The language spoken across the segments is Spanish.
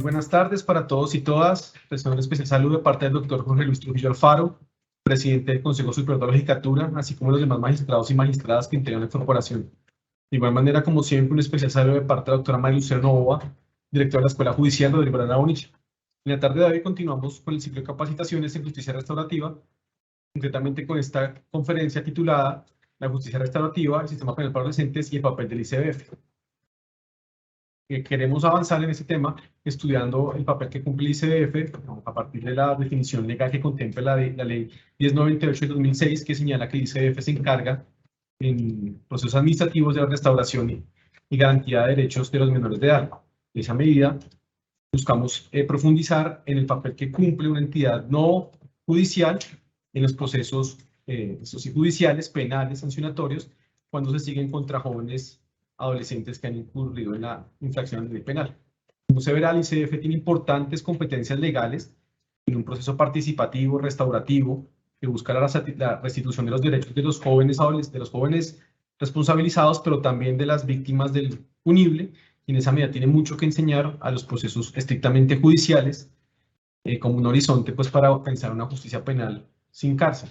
buenas tardes para todos y todas. Recibo un especial saludo de parte del doctor Jorge Luis Trujillo Alfaro, presidente del Consejo Superior de la Judicatura, así como los demás magistrados y magistradas que integran la corporación. De igual manera, como siempre, un especial saludo de parte de la doctora María Lucero Novoa, directora de la Escuela Judicial Rodrigo Arana Bonilla. En la tarde de hoy continuamos con el ciclo de capacitaciones en justicia restaurativa, concretamente con esta conferencia titulada La justicia restaurativa, el sistema penal para adolescentes y el papel del ICBF. Queremos avanzar en este tema estudiando el papel que cumple el ICBF a partir de la definición legal que contempla la ley 1098 de 2006, que señala que el ICBF se encarga en procesos administrativos de la restauración y garantía de derechos de los menores de edad. De esa medida, buscamos profundizar en el papel que cumple una entidad no judicial en los procesos judiciales, penales, sancionatorios, cuando se siguen contra jóvenes adolescentes que han incurrido en la infracción de ley penal. Como se verá, el ICBF tiene importantes competencias legales en un proceso participativo, restaurativo, que busca la restitución de los derechos de los jóvenes responsabilizados, pero también de las víctimas del punible, y en esa medida tiene mucho que enseñar a los procesos estrictamente judiciales, como un horizonte pues, para alcanzar una justicia penal sin cárcel.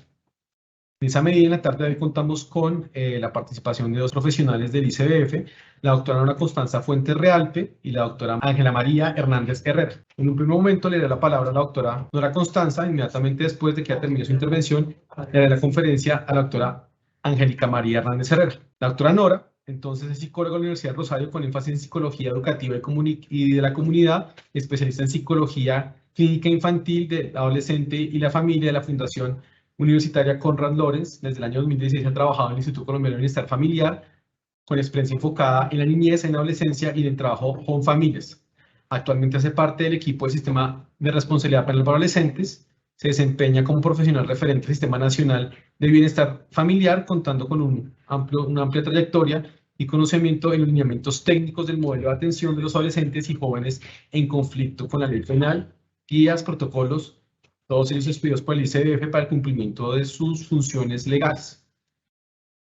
En esa medida, en la tarde de hoy contamos con la participación de dos profesionales del ICBF, la doctora Nora Constanza Fuentes Realpe y la doctora Ángela María Hernández Herrera. En un primer momento le daré la palabra a la doctora Nora Constanza, inmediatamente después de que ya termine su intervención, le daré la conferencia a la doctora Angélica María Hernández Herrera. La doctora Nora, entonces, es psicóloga de la Universidad de Rosario con énfasis en psicología educativa y de la comunidad, especialista en psicología clínica infantil, de adolescente y la familia de la Fundación Universitaria Konrad Lorenz. Desde el año 2016 ha trabajado en el Instituto Colombiano de Bienestar Familiar, con experiencia enfocada en la niñez, en la adolescencia y en el trabajo con familias. Actualmente hace parte del equipo del Sistema de Responsabilidad Penal para Adolescentes. Se desempeña como profesional referente del Sistema Nacional de Bienestar Familiar, contando con una amplia trayectoria y conocimiento en los lineamientos técnicos del modelo de atención de los adolescentes y jóvenes en conflicto con la ley penal, guías, protocolos, todos ellos expedidos por el ICBF para el cumplimiento de sus funciones legales.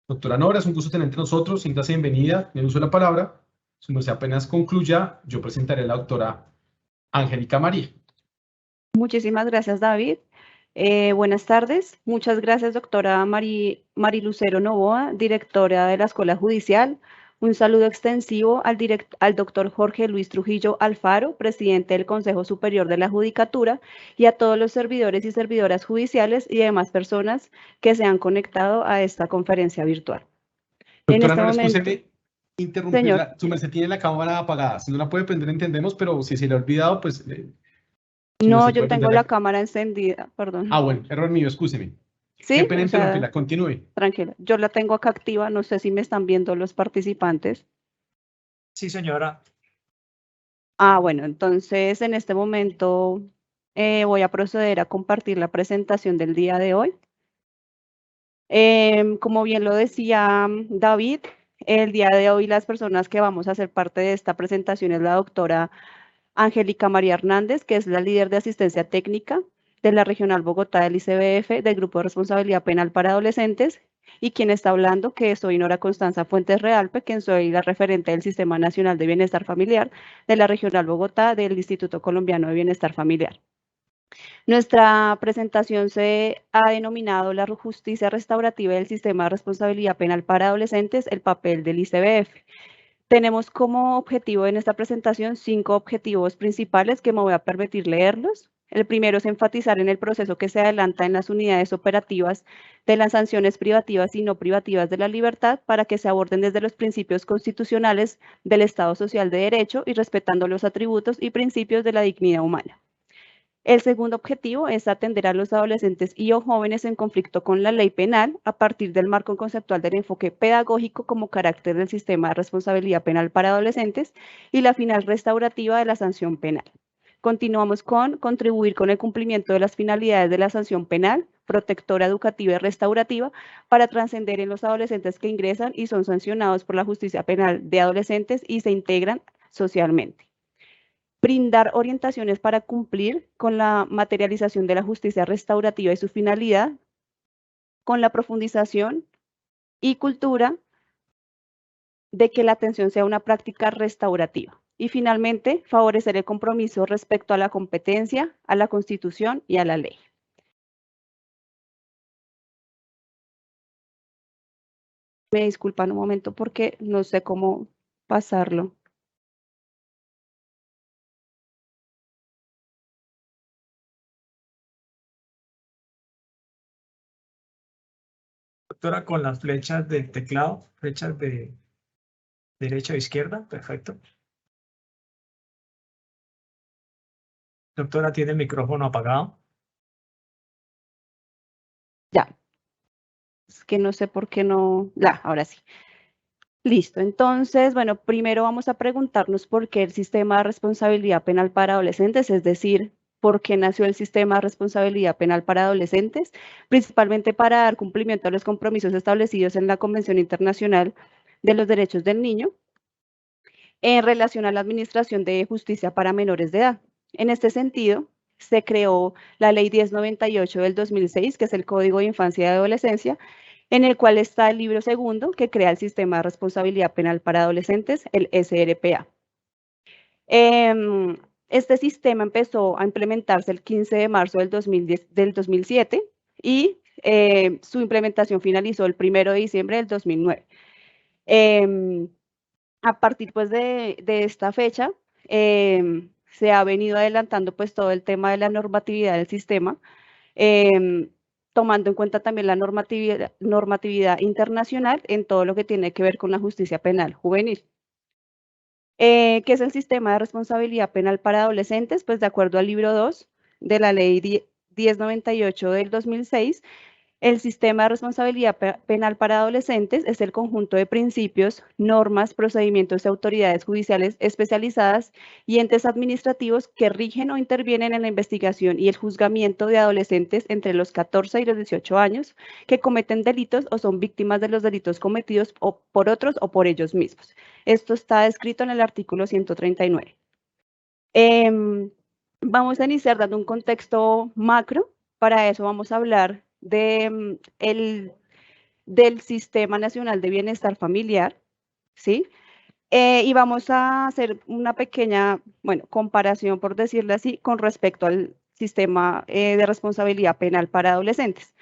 Doctora Nora, es un gusto tener entre nosotros. Siéntase bienvenida. Le uso la palabra. Si no se apenas concluya, yo presentaré a la doctora Angélica María. Muchísimas gracias, David. Buenas tardes. Muchas gracias, doctora Mari Lucero Novoa, directora de la Escuela Judicial. Un saludo extensivo al doctor Jorge Luis Trujillo Alfaro, presidente del Consejo Superior de la Judicatura, y a todos los servidores y servidoras judiciales y demás personas que se han conectado a esta conferencia virtual. Doctora Nora, escúcheme interrumpirla. Su merced tiene la cámara apagada. Si no la puede prender, entendemos, pero si se le ha olvidado, pues... No, yo tengo la cámara encendida, perdón. Ah, bueno, error mío, escúcheme. Sí, qué pena interrumpirla, continúe. Tranquila, yo la tengo acá activa, no sé si me están viendo los participantes. Sí, señora. Ah, bueno, entonces en este momento voy a proceder a compartir la presentación del día de hoy. Como bien lo decía David, el día de hoy las personas que vamos a hacer parte de esta presentación es la doctora Angélica María Hernández, que es la líder de asistencia técnica de la Regional Bogotá del ICBF, del Grupo de Responsabilidad Penal para Adolescentes, y quien está hablando, que soy Nora Constanza Fuentes Realpe, quien soy la referente del Sistema Nacional de Bienestar Familiar de la Regional Bogotá del Instituto Colombiano de Bienestar Familiar. Nuestra presentación se ha denominado la justicia restaurativa del Sistema de Responsabilidad Penal para Adolescentes, el papel del ICBF. Tenemos como objetivo en esta presentación 5 objetivos principales que me voy a permitir leerlos. El primero es enfatizar en el proceso que se adelanta en las unidades operativas de las sanciones privativas y no privativas de la libertad para que se aborden desde los principios constitucionales del Estado Social de Derecho y respetando los atributos y principios de la dignidad humana. El segundo objetivo es atender a los adolescentes y o jóvenes en conflicto con la ley penal a partir del marco conceptual del enfoque pedagógico como carácter del sistema de responsabilidad penal para adolescentes y la final restaurativa de la sanción penal. Continuamos con contribuir con el cumplimiento de las finalidades de la sanción penal, protectora, educativa y restaurativa para trascender en los adolescentes que ingresan y son sancionados por la justicia penal de adolescentes y se integran socialmente. Brindar orientaciones para cumplir con la materialización de la justicia restaurativa y su finalidad, con la profundización y cultura de que la atención sea una práctica restaurativa. Y finalmente, favorecer el compromiso respecto a la competencia, a la Constitución y a la ley. Me disculpan un momento porque no sé cómo pasarlo. Doctora, con las flechas del teclado, flechas de derecha o izquierda, perfecto. Doctora, tiene el micrófono apagado. Ya. Es que no sé por qué no. Ya, ahora sí. Listo. Entonces, bueno, primero vamos a preguntarnos por qué el sistema de responsabilidad penal para adolescentes, es decir, por qué nació el sistema de responsabilidad penal para adolescentes, principalmente para dar cumplimiento a los compromisos establecidos en la Convención Internacional de los Derechos del Niño en relación a la administración de justicia para menores de edad. En este sentido, se creó la Ley 1098 del 2006, que es el Código de Infancia y Adolescencia, en el cual está el libro segundo que crea el Sistema de Responsabilidad Penal para Adolescentes, el SRPA. Este sistema empezó a implementarse el 15 de marzo del 2007 y su implementación finalizó el 1 de diciembre del 2009. A partir pues, de esta fecha, se ha venido adelantando pues, todo el tema de la normatividad del sistema, tomando en cuenta también la normatividad internacional en todo lo que tiene que ver con la justicia penal juvenil. ¿Qué es el sistema de responsabilidad penal para adolescentes? Pues de acuerdo al libro 2 de la ley 1098 del 2006, el sistema de responsabilidad penal para adolescentes es el conjunto de principios, normas, procedimientos y autoridades judiciales especializadas y entes administrativos que rigen o intervienen en la investigación y el juzgamiento de adolescentes entre los 14 y los 18 años que cometen delitos o son víctimas de los delitos cometidos por otros o por ellos mismos. Esto está descrito en el artículo 139. Vamos a iniciar dando un contexto macro. Para eso vamos a hablar del Sistema Nacional de Bienestar Familiar, ¿sí? Y vamos a hacer una pequeña, comparación, por decirlo así, con respecto al sistema de responsabilidad penal para adolescentes.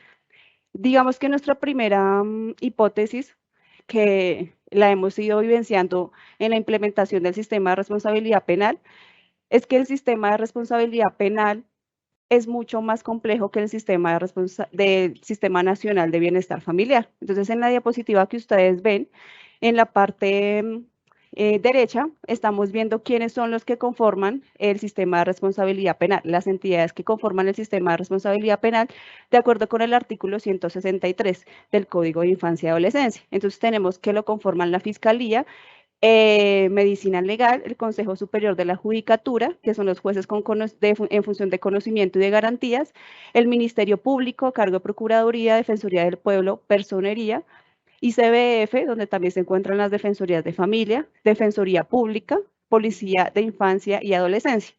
Digamos que nuestra primera hipótesis, que la hemos ido vivenciando en la implementación del sistema de responsabilidad penal, es que el sistema de responsabilidad penal es mucho más complejo que el sistema del Sistema Nacional de Bienestar Familiar. Entonces, en la diapositiva que ustedes ven, en la parte derecha, estamos viendo quiénes son los que conforman el sistema de responsabilidad penal, las entidades que conforman el sistema de responsabilidad penal, de acuerdo con el artículo 163 del Código de Infancia y Adolescencia. Entonces, tenemos que lo conforman la Fiscalía, Medicina Legal, el Consejo Superior de la Judicatura, que son los jueces en función de conocimiento y de garantías, el Ministerio Público, cargo de Procuraduría, Defensoría del Pueblo, Personería, ICBF, donde también se encuentran las Defensorías de Familia, Defensoría Pública, Policía de Infancia y Adolescencia.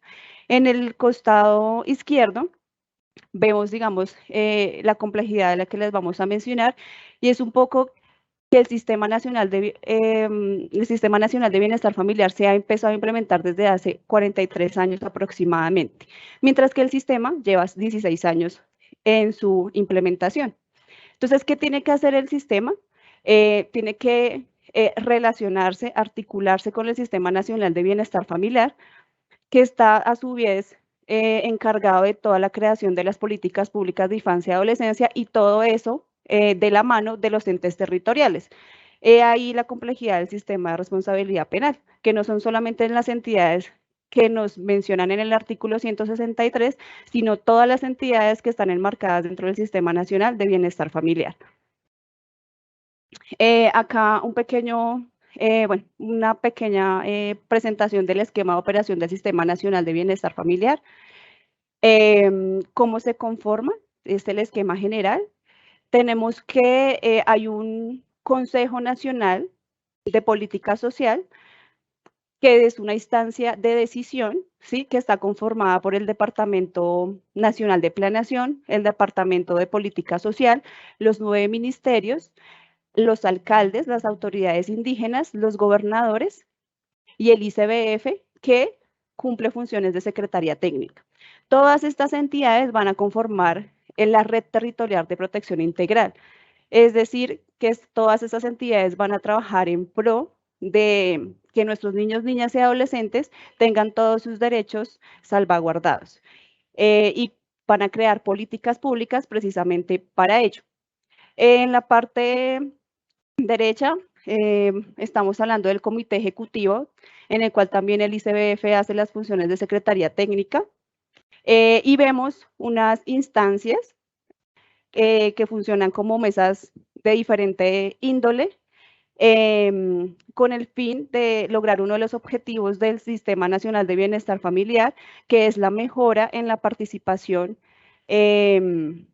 En el costado izquierdo vemos, digamos, la complejidad de la que les vamos a mencionar, y es un poco que el Sistema Nacional de Bienestar Familiar se ha empezado a implementar desde hace 43 años aproximadamente, mientras que el sistema lleva 16 años en su implementación. Entonces, ¿qué tiene que hacer el sistema? Tiene que relacionarse, articularse con el Sistema Nacional de Bienestar Familiar, que está a su vez encargado de toda la creación de las políticas públicas de infancia y adolescencia, y todo eso de la mano de los entes territoriales. Ahí la complejidad del sistema de responsabilidad penal, que no son solamente las entidades que nos mencionan en el artículo 163, sino todas las entidades que están enmarcadas dentro del Sistema Nacional de Bienestar Familiar. Acá una pequeña presentación del esquema de operación del Sistema Nacional de Bienestar Familiar. ¿Cómo se conforma? Es el esquema general. Tenemos que hay un Consejo Nacional de Política Social, que es una instancia de decisión, ¿sí? Que está conformada por el Departamento Nacional de Planeación, el Departamento de Política Social, los 9 ministerios, los alcaldes, las autoridades indígenas, los gobernadores y el ICBF, que cumple funciones de secretaría técnica. Todas estas entidades van a conformar en la red territorial de protección integral. Es decir, que todas esas entidades van a trabajar en pro de que nuestros niños, niñas y adolescentes tengan todos sus derechos salvaguardados. Y van a crear políticas públicas precisamente para ello. En la parte derecha estamos hablando del comité ejecutivo, en el cual también el ICBF hace las funciones de secretaría técnica, y vemos unas instancias que funcionan como mesas de diferente índole, con el fin de lograr uno de los objetivos del Sistema Nacional de Bienestar Familiar, que es la mejora en la participación y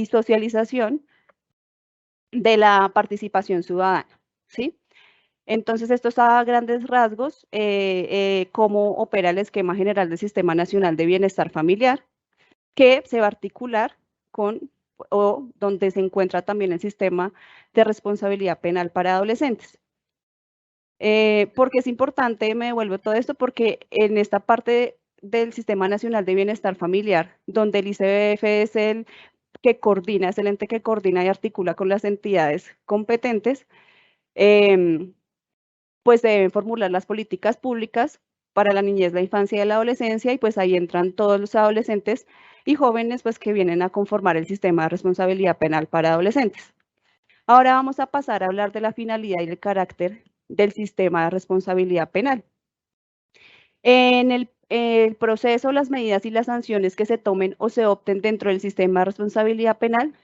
socialización de la participación ciudadana, ¿sí? Entonces, esto es a grandes rasgos cómo opera el esquema general del Sistema Nacional de Bienestar Familiar, que se va a articular con o donde se encuentra también el sistema de responsabilidad penal para adolescentes. Porque es importante, me devuelvo todo esto, porque en esta parte del Sistema Nacional de Bienestar Familiar, donde el ICBF es el que coordina, es el ente que coordina y articula con las entidades competentes, pues se deben formular las políticas públicas para la niñez, la infancia y la adolescencia, y pues ahí entran todos los adolescentes y jóvenes pues que vienen a conformar el sistema de responsabilidad penal para adolescentes. Ahora vamos a pasar a hablar de la finalidad y el carácter del sistema de responsabilidad penal. En el proceso, las medidas y las sanciones que se tomen o se opten dentro del sistema de responsabilidad penal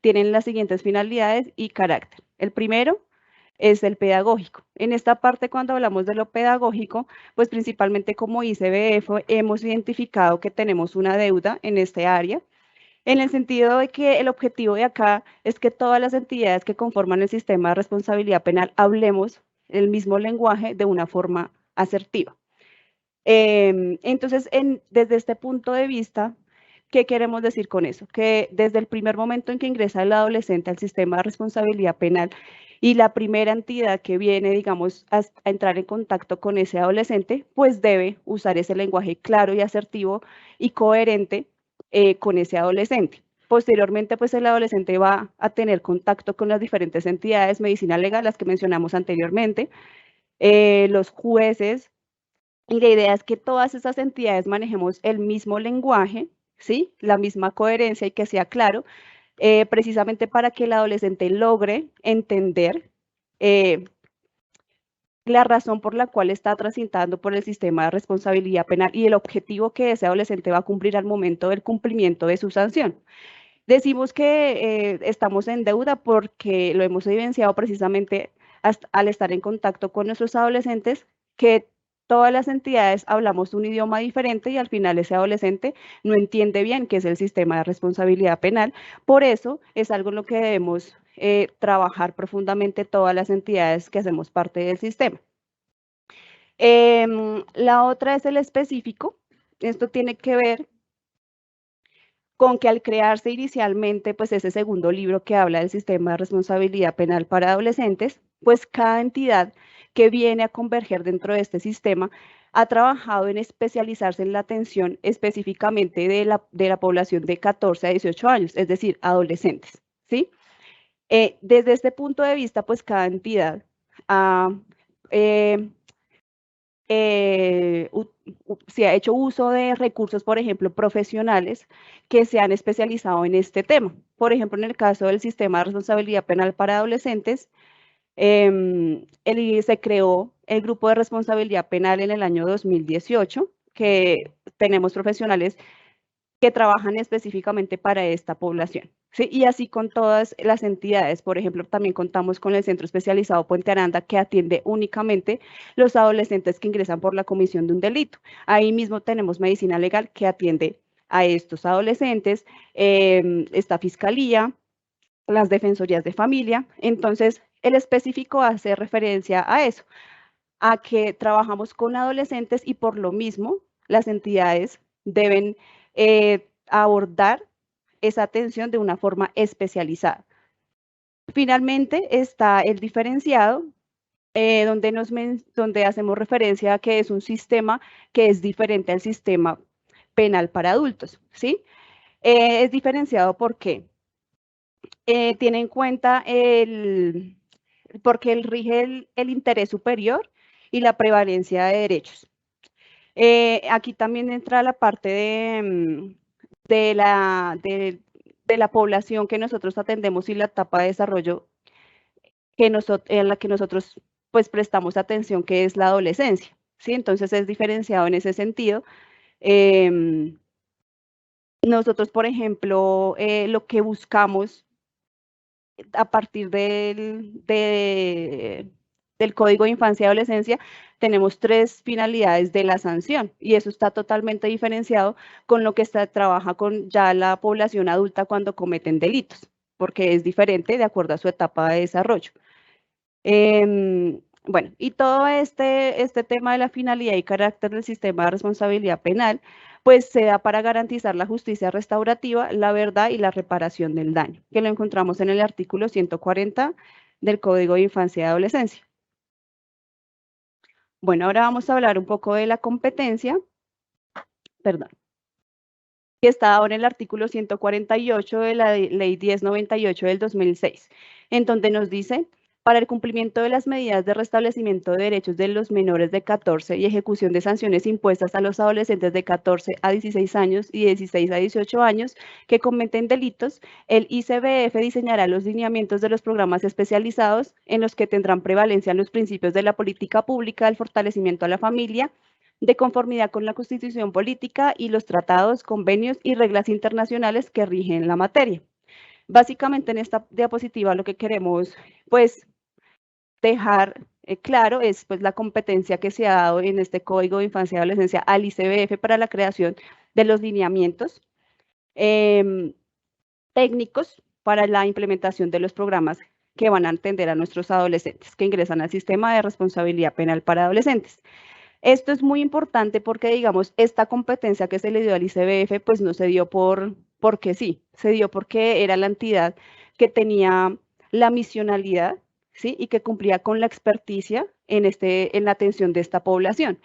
tienen las siguientes finalidades y carácter. El primero es el pedagógico. En esta parte, cuando hablamos de lo pedagógico, pues principalmente como ICBF hemos identificado que tenemos una deuda en este área, en el sentido de que el objetivo de acá es que todas las entidades que conforman el sistema de responsabilidad penal hablemos el mismo lenguaje de una forma asertiva. Entonces, desde este punto de vista, ¿qué queremos decir con eso? Que desde el primer momento en que ingresa el adolescente al sistema de responsabilidad penal y la primera entidad que viene, digamos, a entrar en contacto con ese adolescente, pues debe usar ese lenguaje claro y asertivo y coherente con ese adolescente. Posteriormente, pues el adolescente va a tener contacto con las diferentes entidades, medicina legal, las que mencionamos anteriormente, los jueces, y la idea es que todas esas entidades manejemos el mismo lenguaje, ¿sí? La misma coherencia y que sea claro, precisamente para que el adolescente logre entender la razón por la cual está transitando por el sistema de responsabilidad penal y el objetivo que ese adolescente va a cumplir al momento del cumplimiento de su sanción. Decimos que estamos en deuda porque lo hemos evidenciado precisamente al estar en contacto con nuestros adolescentes, que todas las entidades hablamos un idioma diferente y al final ese adolescente no entiende bien qué es el sistema de responsabilidad penal. Por eso es algo en lo que debemos trabajar profundamente todas las entidades que hacemos parte del sistema. La otra es el específico. Esto tiene que ver con que al crearse inicialmente, pues ese segundo libro que habla del sistema de responsabilidad penal para adolescentes, pues cada entidad que viene a converger dentro de este sistema ha trabajado en especializarse en la atención específicamente de la población de 14 a 18 años, es decir, adolescentes, ¿sí? Desde este punto de vista, pues cada entidad ha se ha hecho uso de recursos, por ejemplo, profesionales que se han especializado en este tema. Por ejemplo, en el caso del sistema de responsabilidad penal para adolescentes, se creó el grupo de responsabilidad penal en el año 2018, que tenemos profesionales que trabajan específicamente para esta población, ¿sí? Y así con todas las entidades. Por ejemplo, también contamos con el Centro Especializado Puente Aranda, que atiende únicamente los adolescentes que ingresan por la comisión de un delito. Ahí mismo tenemos medicina legal que atiende a estos adolescentes, esta fiscalía, las defensorías de familia. Entonces, el específico hace referencia a eso, a que trabajamos con adolescentes y por lo mismo las entidades deben abordar esa atención de una forma especializada. Finalmente está el diferenciado, donde hacemos referencia a que es un sistema que es diferente al sistema penal para adultos, ¿sí? Es diferenciado porque tiene en cuenta porque rige el interés superior y la prevalencia de derechos. Aquí también entra la parte de la población que nosotros atendemos y la etapa de desarrollo en la que nosotros pues prestamos atención, que es la adolescencia, ¿sí? Entonces es diferenciado en ese sentido. Nosotros, por ejemplo, lo que buscamos a partir del Código de Infancia y Adolescencia, tenemos 3 finalidades de la sanción y eso está totalmente diferenciado con lo que trabaja con ya la población adulta cuando cometen delitos, porque es diferente de acuerdo a su etapa de desarrollo. Bueno, y todo este tema de la finalidad y carácter del sistema de responsabilidad penal, pues se da para garantizar la justicia restaurativa, la verdad y la reparación del daño, que lo encontramos en el artículo 140 del Código de Infancia y Adolescencia. Bueno, ahora vamos a hablar un poco de la competencia, perdón, que está ahora en el artículo 148 de la Ley 1098 del 2006, en donde nos dice: para el cumplimiento de las medidas de restablecimiento de derechos de los menores de 14 y ejecución de sanciones impuestas a los adolescentes de 14 a 16 años y 16 a 18 años que cometen delitos, el ICBF diseñará los lineamientos de los programas especializados en los que tendrán prevalencia los principios de la política pública del fortalecimiento a la familia, de conformidad con la Constitución política y los tratados, convenios y reglas internacionales que rigen la materia. Básicamente en esta diapositiva lo que queremos pues dejar claro es pues la competencia que se ha dado en este Código de Infancia y Adolescencia al ICBF para la creación de los lineamientos técnicos para la implementación de los programas que van a atender a nuestros adolescentes que ingresan al sistema de responsabilidad penal para adolescentes. Esto es muy importante porque, digamos, esta competencia que se le dio al ICBF, pues no se dio porque sí, se dio porque era la entidad que tenía la misionalidad, ¿sí? Y que cumplía con la experticia en la atención de esta población.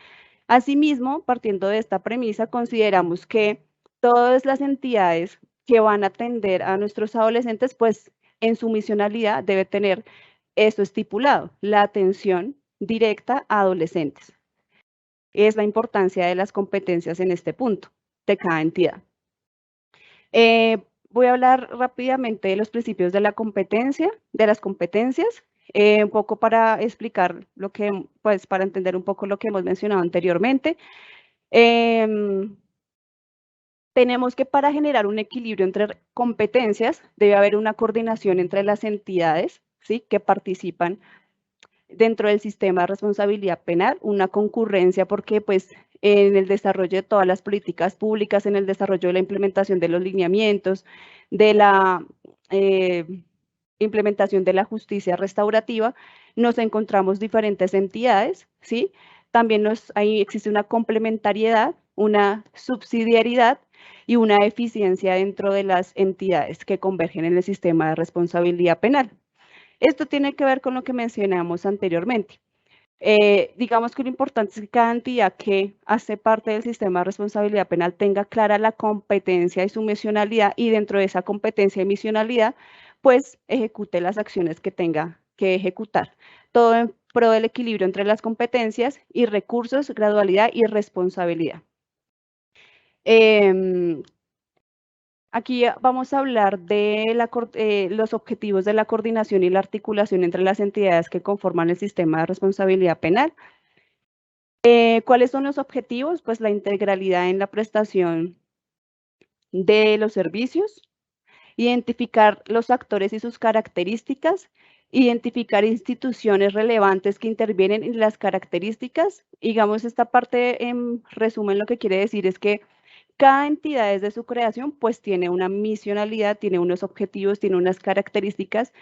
Asimismo, partiendo de esta premisa, consideramos que todas las entidades que van a atender a nuestros adolescentes, pues en su misionalidad debe tener eso estipulado, la atención directa a adolescentes. Es la importancia de las competencias en este punto de cada entidad. Voy a hablar rápidamente de los principios de la competencia, de las competencias, un poco para explicar lo que, pues para entender un poco lo que hemos mencionado anteriormente. Tenemos que para generar un equilibrio entre competencias debe haber una coordinación entre las entidades, ¿sí? Que participan dentro del sistema de responsabilidad penal, una concurrencia porque pues en el desarrollo de todas las políticas públicas, en el desarrollo de la implementación de los lineamientos, de la implementación de la justicia restaurativa, nos encontramos diferentes entidades, ¿sí? También ahí existe una complementariedad, una subsidiariedad y una eficiencia dentro de las entidades que convergen en el sistema de responsabilidad penal. Esto tiene que ver con lo que mencionamos anteriormente. Digamos que lo importante es que cada entidad que hace parte del sistema de responsabilidad penal tenga clara la competencia y su misionalidad y dentro de esa competencia y misionalidad, pues ejecute las acciones que tenga que ejecutar. Todo en pro del equilibrio entre las competencias y recursos, gradualidad y responsabilidad. Aquí vamos a hablar de los objetivos de la coordinación y la articulación entre las entidades que conforman el sistema de responsabilidad penal. ¿Cuáles son los objetivos? Pues la integralidad en la prestación de los servicios, identificar los actores y sus características, identificar instituciones relevantes que intervienen en las características. Digamos, esta parte en resumen lo que quiere decir es que cada entidad desde su creación pues tiene una misionalidad, tiene unos objetivos, tiene unas características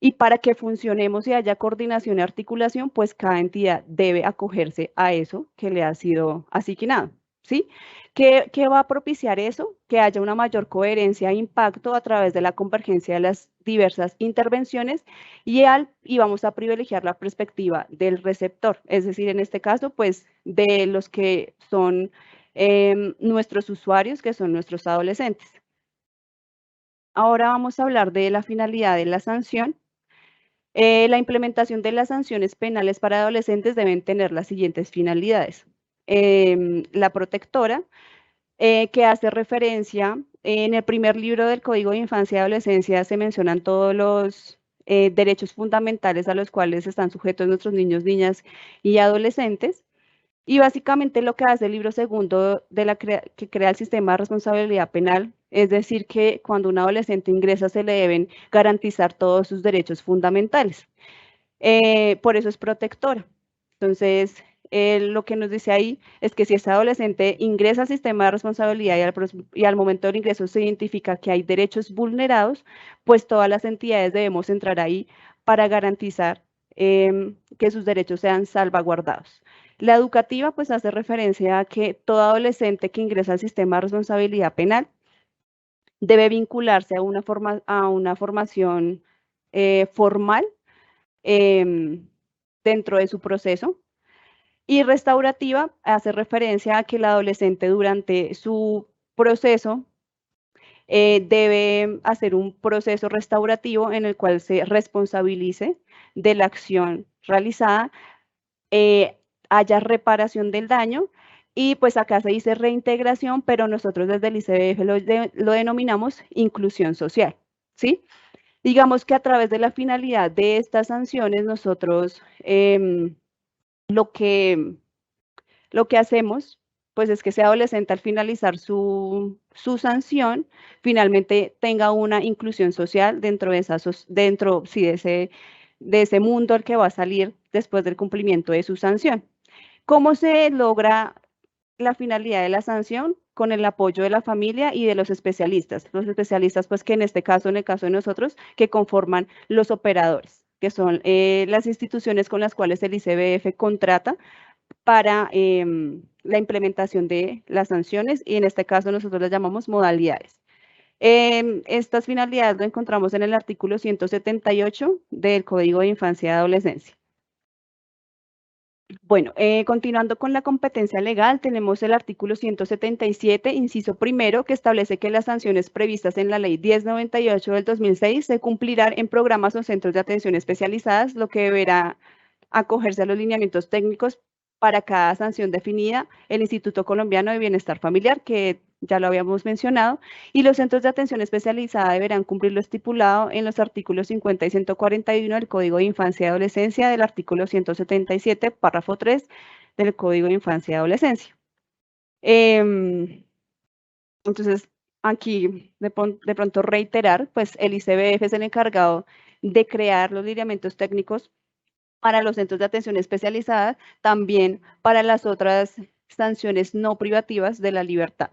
y para que funcionemos y haya coordinación y articulación pues cada entidad debe acogerse a eso que le ha sido asignado, ¿sí? ¿Qué va a propiciar eso? Que haya una mayor coherencia e impacto a través de la convergencia de las diversas intervenciones y vamos a privilegiar la perspectiva del receptor, es decir, en este caso, pues, de los que son nuestros usuarios, que son nuestros adolescentes. Ahora vamos a hablar de la finalidad de la sanción. La implementación de las sanciones penales para adolescentes deben tener las siguientes finalidades. La protectora, que hace referencia, en el primer libro del Código de Infancia y Adolescencia se mencionan todos los derechos fundamentales a los cuales están sujetos nuestros niños, niñas y adolescentes. Y básicamente lo que hace el libro segundo que crea el sistema de responsabilidad penal, es decir, que cuando un adolescente ingresa se le deben garantizar todos sus derechos fundamentales. Por eso es protectora. Entonces, lo que nos dice ahí es que si ese adolescente ingresa al sistema de responsabilidad y al momento del ingreso se identifica que hay derechos vulnerados, pues todas las entidades debemos entrar ahí para garantizar que sus derechos sean salvaguardados. La educativa, pues, hace referencia a que todo adolescente que ingresa al sistema de responsabilidad penal debe vincularse a una formación formal dentro de su proceso. Y restaurativa hace referencia a que el adolescente durante su proceso debe hacer un proceso restaurativo en el cual se responsabilice de la acción realizada, haya reparación del daño y pues acá se dice reintegración, pero nosotros desde el ICBF lo denominamos inclusión social, ¿sí? Digamos que a través de la finalidad de estas sanciones nosotros lo que hacemos pues es que ese adolescente al finalizar su sanción finalmente tenga una inclusión social dentro de ese mundo al que va a salir después del cumplimiento de su sanción. ¿Cómo se logra la finalidad de la sanción? Con el apoyo de la familia y de los especialistas. Los especialistas, pues que en este caso, en el caso de nosotros, que conforman los operadores, que son las instituciones con las cuales el ICBF contrata para la implementación de las sanciones y en este caso nosotros las llamamos modalidades. Estas finalidades lo encontramos en el artículo 178 del Código de Infancia y Adolescencia. Bueno, continuando con la competencia legal, tenemos el artículo 177, inciso primero, que establece que las sanciones previstas en la Ley 1098 del 2006 se cumplirán en programas o centros de atención especializadas, lo que deberá acogerse a los lineamientos técnicos para cada sanción definida el Instituto Colombiano de Bienestar Familiar, que ya lo habíamos mencionado, y los centros de atención especializada deberán cumplir lo estipulado en los artículos 50 y 141 del Código de Infancia y Adolescencia, del artículo 177, párrafo 3 del Código de Infancia y Adolescencia. Entonces, aquí de pronto reiterar, pues el ICBF es el encargado de crear los lineamientos técnicos para los centros de atención especializada, también para las otras sanciones no privativas de la libertad.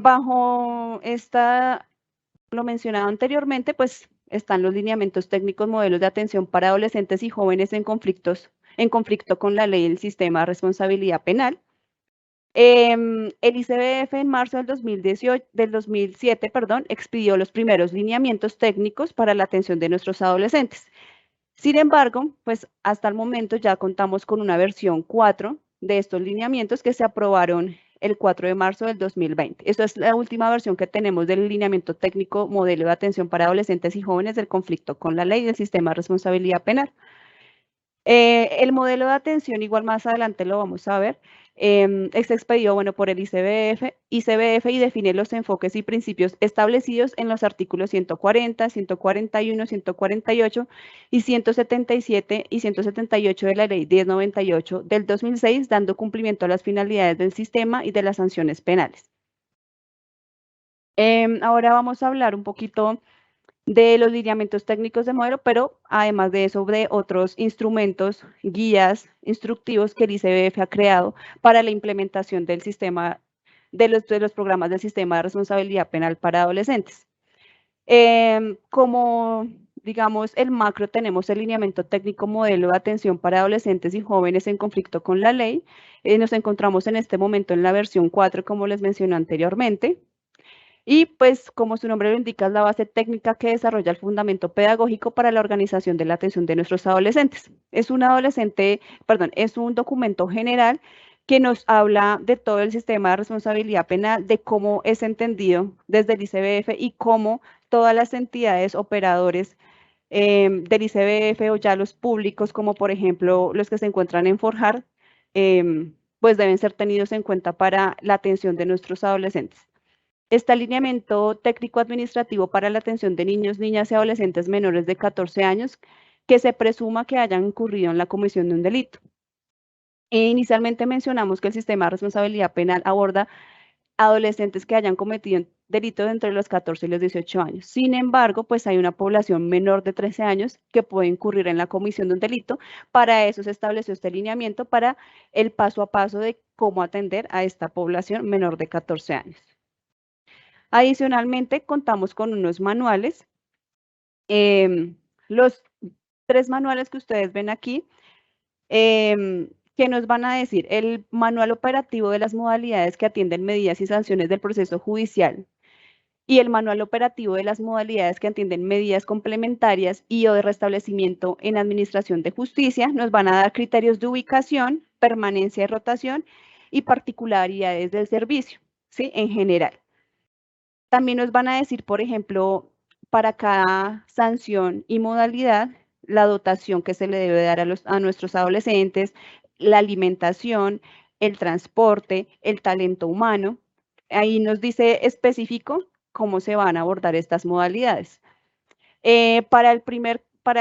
Bajo lo mencionado anteriormente, pues están los lineamientos técnicos, modelos de atención para adolescentes y jóvenes en conflicto con la ley del sistema de responsabilidad penal. El ICBF en marzo del 2007, expidió los primeros lineamientos técnicos para la atención de nuestros adolescentes. Sin embargo, pues hasta el momento ya contamos con una versión 4 de estos lineamientos que se aprobaron el 4 de marzo del 2020. Esta es la última versión que tenemos del lineamiento técnico modelo de atención para adolescentes y jóvenes del conflicto con la ley del sistema de responsabilidad penal. El modelo de atención, igual más adelante lo vamos a ver, es expedido por el ICBF y define los enfoques y principios establecidos en los artículos 140, 141, 148 y 177 y 178 de la Ley 1098 del 2006, dando cumplimiento a las finalidades del sistema y de las sanciones penales. Ahora vamos a hablar un poquito de los lineamientos técnicos de modelo, pero además de eso, de otros instrumentos, guías, instructivos que el ICBF ha creado para la implementación del sistema, de los programas del sistema de responsabilidad penal para adolescentes. Como digamos, el macro tenemos el lineamiento técnico modelo de atención para adolescentes y jóvenes en conflicto con la ley. Nos encontramos en este momento en la versión 4, como les mencioné anteriormente. Y pues, como su nombre lo indica, es la base técnica que desarrolla el fundamento pedagógico para la organización de la atención de nuestros adolescentes. Es un documento general que nos habla de todo el sistema de responsabilidad penal, de cómo es entendido desde el ICBF y cómo todas las entidades operadores del ICBF o ya los públicos, como por ejemplo los que se encuentran en Forjar, pues deben ser tenidos en cuenta para la atención de nuestros adolescentes. Está el lineamiento técnico administrativo para la atención de niños, niñas y adolescentes menores de 14 años que se presuma que hayan incurrido en la comisión de un delito. Inicialmente mencionamos que el sistema de responsabilidad penal aborda adolescentes que hayan cometido delitos entre los 14 y los 18 años. Sin embargo, pues hay una población menor de 13 años que puede incurrir en la comisión de un delito. Para eso se estableció este lineamiento para el paso a paso de cómo atender a esta población menor de 14 años. Adicionalmente, contamos con unos manuales. Los 3 manuales que ustedes ven aquí, que nos van a decir el manual operativo de las modalidades que atienden medidas y sanciones del proceso judicial y el manual operativo de las modalidades que atienden medidas complementarias y o de restablecimiento en administración de justicia. Nos van a dar criterios de ubicación, permanencia y rotación y particularidades del servicio, ¿sí? En general. También nos van a decir, por ejemplo, para cada sanción y modalidad, la dotación que se le debe dar a nuestros adolescentes, la alimentación, el transporte, el talento humano. Ahí nos dice específico cómo se van a abordar estas modalidades. Para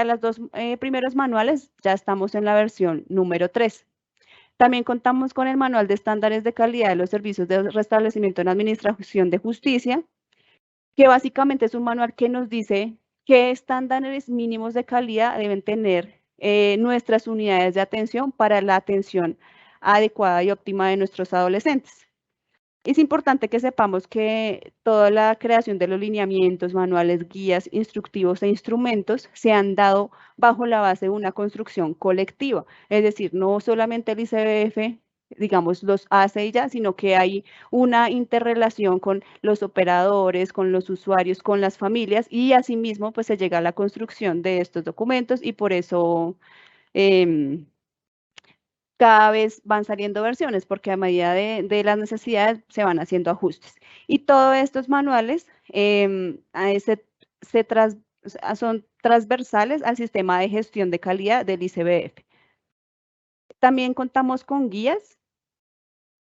los 2 primeros manuales ya estamos en la versión número 3. También contamos con el manual de estándares de calidad de los servicios de restablecimiento en administración de justicia, que básicamente es un manual que nos dice qué estándares mínimos de calidad deben tener nuestras unidades de atención para la atención adecuada y óptima de nuestros adolescentes. Es importante que sepamos que toda la creación de los lineamientos, manuales, guías, instructivos e instrumentos se han dado bajo la base de una construcción colectiva. Es decir, no solamente el ICBF, digamos, los hace y ya, sino que hay una interrelación con los operadores, con los usuarios, con las familias y asimismo pues se llega a la construcción de estos documentos y por eso cada vez van saliendo versiones porque a medida de las necesidades se van haciendo ajustes. Y todos estos manuales son transversales al sistema de gestión de calidad del ICBF. También contamos con guías.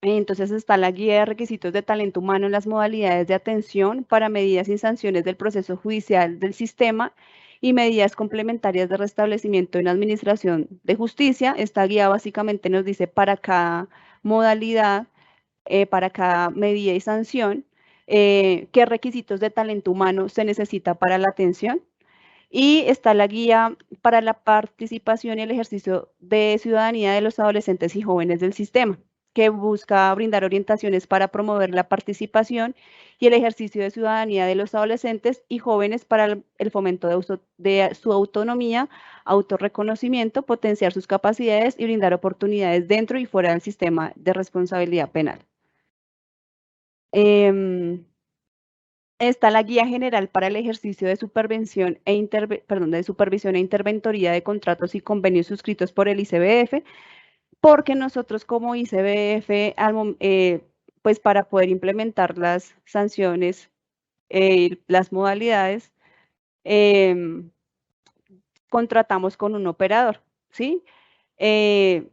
Entonces está la guía de requisitos de talento humano en las modalidades de atención para medidas y sanciones del proceso judicial del sistema y medidas complementarias de restablecimiento en administración de justicia. Esta guía básicamente nos dice para cada modalidad, para cada medida y sanción, qué requisitos de talento humano se necesita para la atención. Y está la guía para la participación y el ejercicio de ciudadanía de los adolescentes y jóvenes del sistema, que busca brindar orientaciones para promover la participación y el ejercicio de ciudadanía de los adolescentes y jóvenes para el fomento de su autonomía, autorreconocimiento, potenciar sus capacidades y brindar oportunidades dentro y fuera del sistema de responsabilidad penal. Está la guía general para el ejercicio de supervisión e interventoría de contratos y convenios suscritos por el ICBF, porque nosotros como ICBF, pues para poder implementar las sanciones, las modalidades, contratamos con un operador, ¿sí?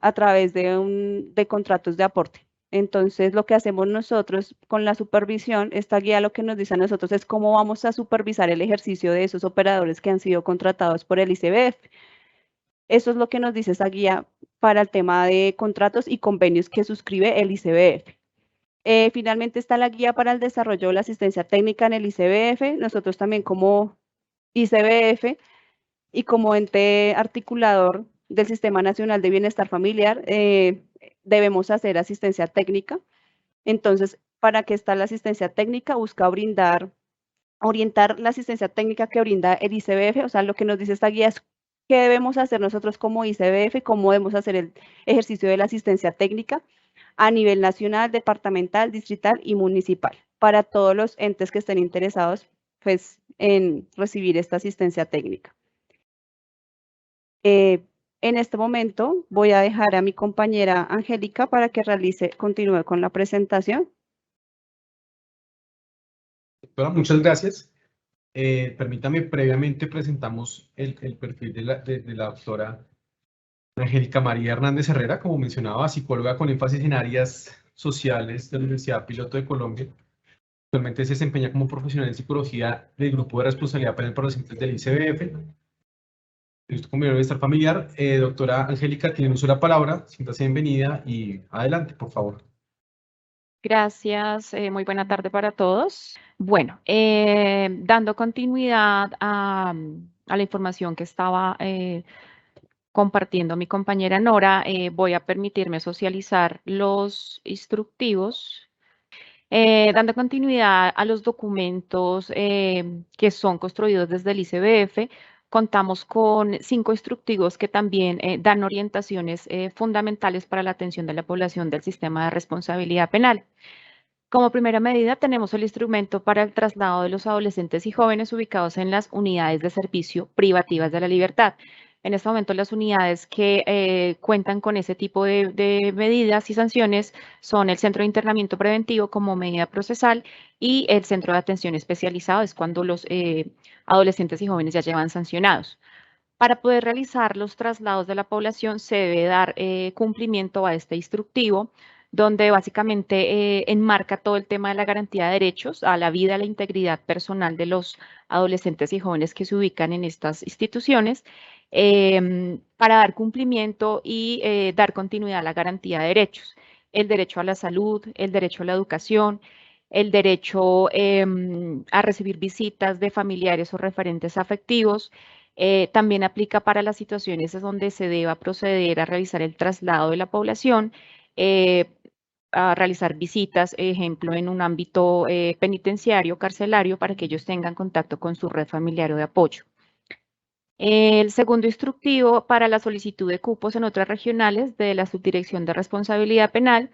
A través de contratos de aporte. Entonces, lo que hacemos nosotros con la supervisión, esta guía lo que nos dice a nosotros es cómo vamos a supervisar el ejercicio de esos operadores que han sido contratados por el ICBF. Eso es lo que nos dice esa guía para el tema de contratos y convenios que suscribe el ICBF. Finalmente está la guía para el desarrollo de la asistencia técnica en el ICBF. Nosotros también como ICBF y como ente articulador del Sistema Nacional de Bienestar Familiar, debemos hacer asistencia técnica. Entonces, ¿para qué está la asistencia técnica? Busca brindar orientar la asistencia técnica que brinda el ICBF, o sea, lo que nos dice esta guía es qué debemos hacer nosotros como ICBF y cómo debemos hacer el ejercicio de la asistencia técnica a nivel nacional, departamental, distrital y municipal, para todos los entes que estén interesados pues, en recibir esta asistencia técnica. En este momento voy a dejar a mi compañera Angélica para que continúe con la presentación. Doctora, muchas gracias. Permítame, previamente presentamos el perfil de la doctora Angélica María Hernández Herrera, como mencionaba, psicóloga con énfasis en áreas sociales de la Universidad Piloto de Colombia. Actualmente se desempeña como profesional en psicología del Grupo de Responsabilidad Penal para Docentes del ICBF. Esto como bienestar familiar. Doctora Angélica, tiene uso de la palabra. Siéntase bienvenida y adelante, por favor. Gracias, muy buena tarde para todos. Bueno, dando continuidad a la información que estaba compartiendo mi compañera Nora, voy a permitirme socializar los instructivos. Dando continuidad a los documentos que son construidos desde el ICBF, contamos con 5 instructivos que también dan orientaciones fundamentales para la atención de la población del sistema de responsabilidad penal. Como primera medida, tenemos el instrumento para el traslado de los adolescentes y jóvenes ubicados en las unidades de servicio privativas de la libertad. En este momento, las unidades que cuentan con ese tipo de medidas y sanciones son el Centro de Internamiento Preventivo como medida procesal y el Centro de Atención Especializado, es cuando los adolescentes y jóvenes ya llevan sancionados. Para poder realizar los traslados de la población se debe dar cumplimiento a este instructivo, donde básicamente enmarca todo el tema de la garantía de derechos a la vida, a la integridad personal de los adolescentes y jóvenes que se ubican en estas instituciones, para dar cumplimiento y dar continuidad a la garantía de derechos. El derecho a la salud, el derecho a la educación, el derecho a recibir visitas de familiares o referentes afectivos. También aplica para las situaciones donde se deba proceder a realizar el traslado de la población, a realizar visitas, ejemplo, en un ámbito penitenciario, carcelario, para que ellos tengan contacto con su red familiar o de apoyo. El segundo instructivo para la solicitud de cupos en otras regionales de la Subdirección de Responsabilidad Penal.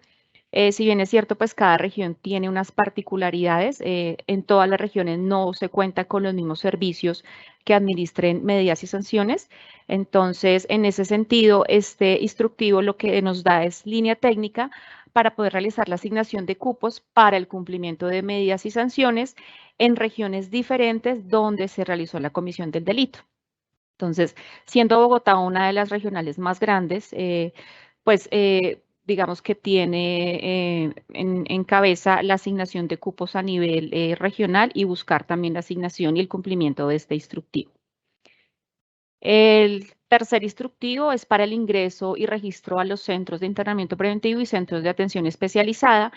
Si bien es cierto, pues cada región tiene unas particularidades, en todas las regiones no se cuenta con los mismos servicios que administren medidas y sanciones. Entonces, en ese sentido, este instructivo lo que nos da es línea técnica para poder realizar la asignación de cupos para el cumplimiento de medidas y sanciones en regiones diferentes donde se realizó la comisión del delito. Entonces, siendo Bogotá una de las regionales más grandes, digamos que tiene en cabeza la asignación de cupos a nivel regional y buscar también la asignación y el cumplimiento de este instructivo. El tercer instructivo es para el ingreso y registro a los centros de internamiento preventivo y centros de atención especializada.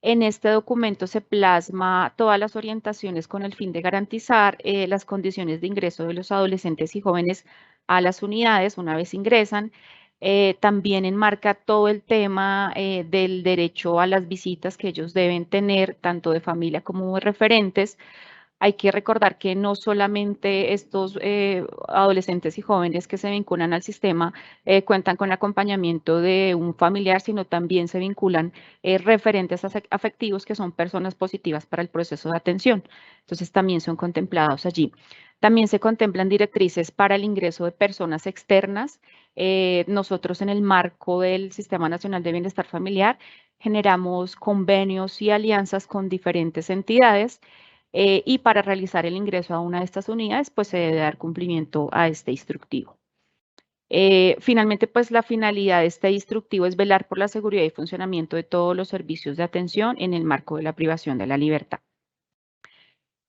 En este documento se plasma todas las orientaciones con el fin de garantizar las condiciones de ingreso de los adolescentes y jóvenes a las unidades una vez ingresan. También enmarca todo el tema del derecho a las visitas que ellos deben tener, tanto de familia como de referentes. Hay que recordar que no solamente estos adolescentes y jóvenes que se vinculan al sistema cuentan con acompañamiento de un familiar, sino también se vinculan referentes afectivos que son personas positivas para el proceso de atención. Entonces también son contemplados allí. También se contemplan directrices para el ingreso de personas externas. Nosotros en el marco del Sistema Nacional de Bienestar Familiar generamos convenios y alianzas con diferentes entidades. Y para realizar el ingreso a una de estas unidades, pues se debe dar cumplimiento a este instructivo. Finalmente, pues la finalidad de este instructivo es velar por la seguridad y funcionamiento de todos los servicios de atención en el marco de la privación de la libertad.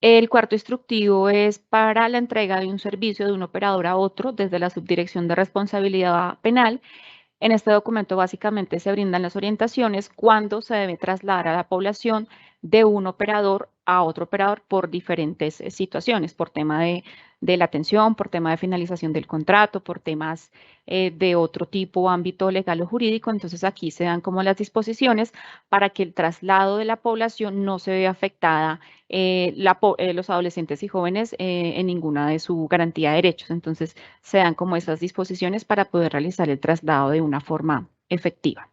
El cuarto instructivo es para la entrega de un servicio de un operador a otro desde la Subdirección de Responsabilidad Penal. En este documento básicamente se brindan las orientaciones cuando se debe trasladar a la población de un operador a otro operador por diferentes situaciones, por tema de de la atención, por tema de finalización del contrato, por temas de otro tipo, ámbito legal o jurídico. Entonces aquí se dan como las disposiciones para que el traslado de la población no se vea afectada los adolescentes y jóvenes en ninguna de su garantía de derechos. Entonces se dan como esas disposiciones para poder realizar el traslado de una forma efectiva.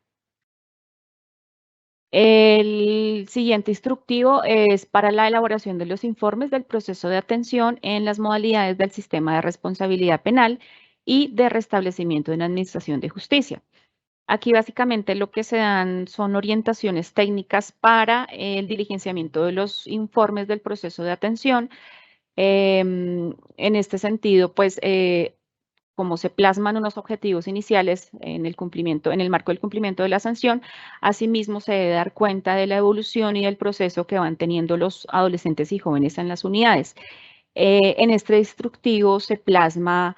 El siguiente instructivo es para la elaboración de los informes del proceso de atención en las modalidades del sistema de responsabilidad penal y de restablecimiento en administración de justicia. Aquí básicamente lo que se dan son orientaciones técnicas para el diligenciamiento de los informes del proceso de atención. En este sentido, pues, como se plasman unos objetivos iniciales en el marco del cumplimiento de la sanción, asimismo se debe dar cuenta de la evolución y del proceso que van teniendo los adolescentes y jóvenes en las unidades. En este instructivo se plasma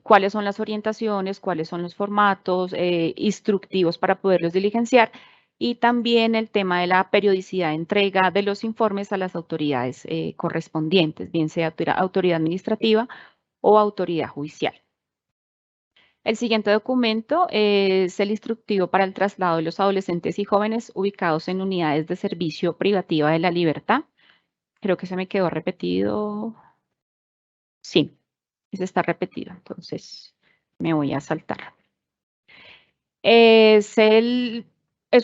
cuáles son las orientaciones, cuáles son los formatos instructivos para poderlos diligenciar y también el tema de la periodicidad de entrega de los informes a las autoridades correspondientes, bien sea autoridad administrativa o autoridad judicial. El siguiente documento es el instructivo para el traslado de los adolescentes y jóvenes ubicados en unidades de servicio privativa de la libertad. Creo que se me quedó repetido. Sí, ese está repetido, entonces me voy a saltar. Es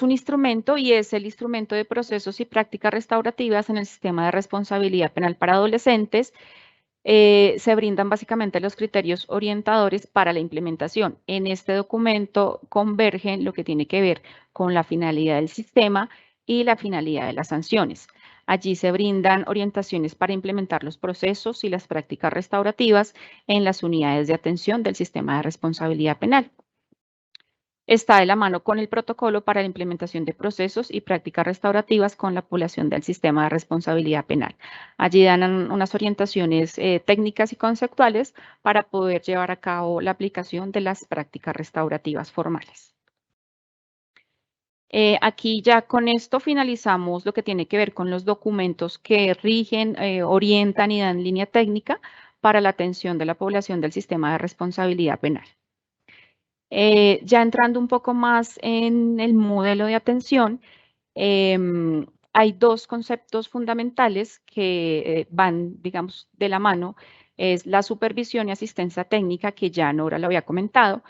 un instrumento y es el instrumento de procesos y prácticas restaurativas en el sistema de responsabilidad penal para adolescentes. Se brindan básicamente los criterios orientadores para la implementación. En este documento convergen lo que tiene que ver con la finalidad del sistema y la finalidad de las sanciones. Allí se brindan orientaciones para implementar los procesos y las prácticas restaurativas en las unidades de atención del sistema de responsabilidad penal. Está de la mano con el protocolo para la implementación de procesos y prácticas restaurativas con la población del sistema de responsabilidad penal. Allí dan unas orientaciones técnicas y conceptuales para poder llevar a cabo la aplicación de las prácticas restaurativas formales. Aquí ya con esto finalizamos lo que tiene que ver con los documentos que rigen, orientan y dan línea técnica para la atención de la población del sistema de responsabilidad penal. Ya entrando un poco más en el modelo de atención, hay dos conceptos fundamentales que van, digamos, de la mano. Es la supervisión y asistencia técnica, que ya Nora lo había comentado.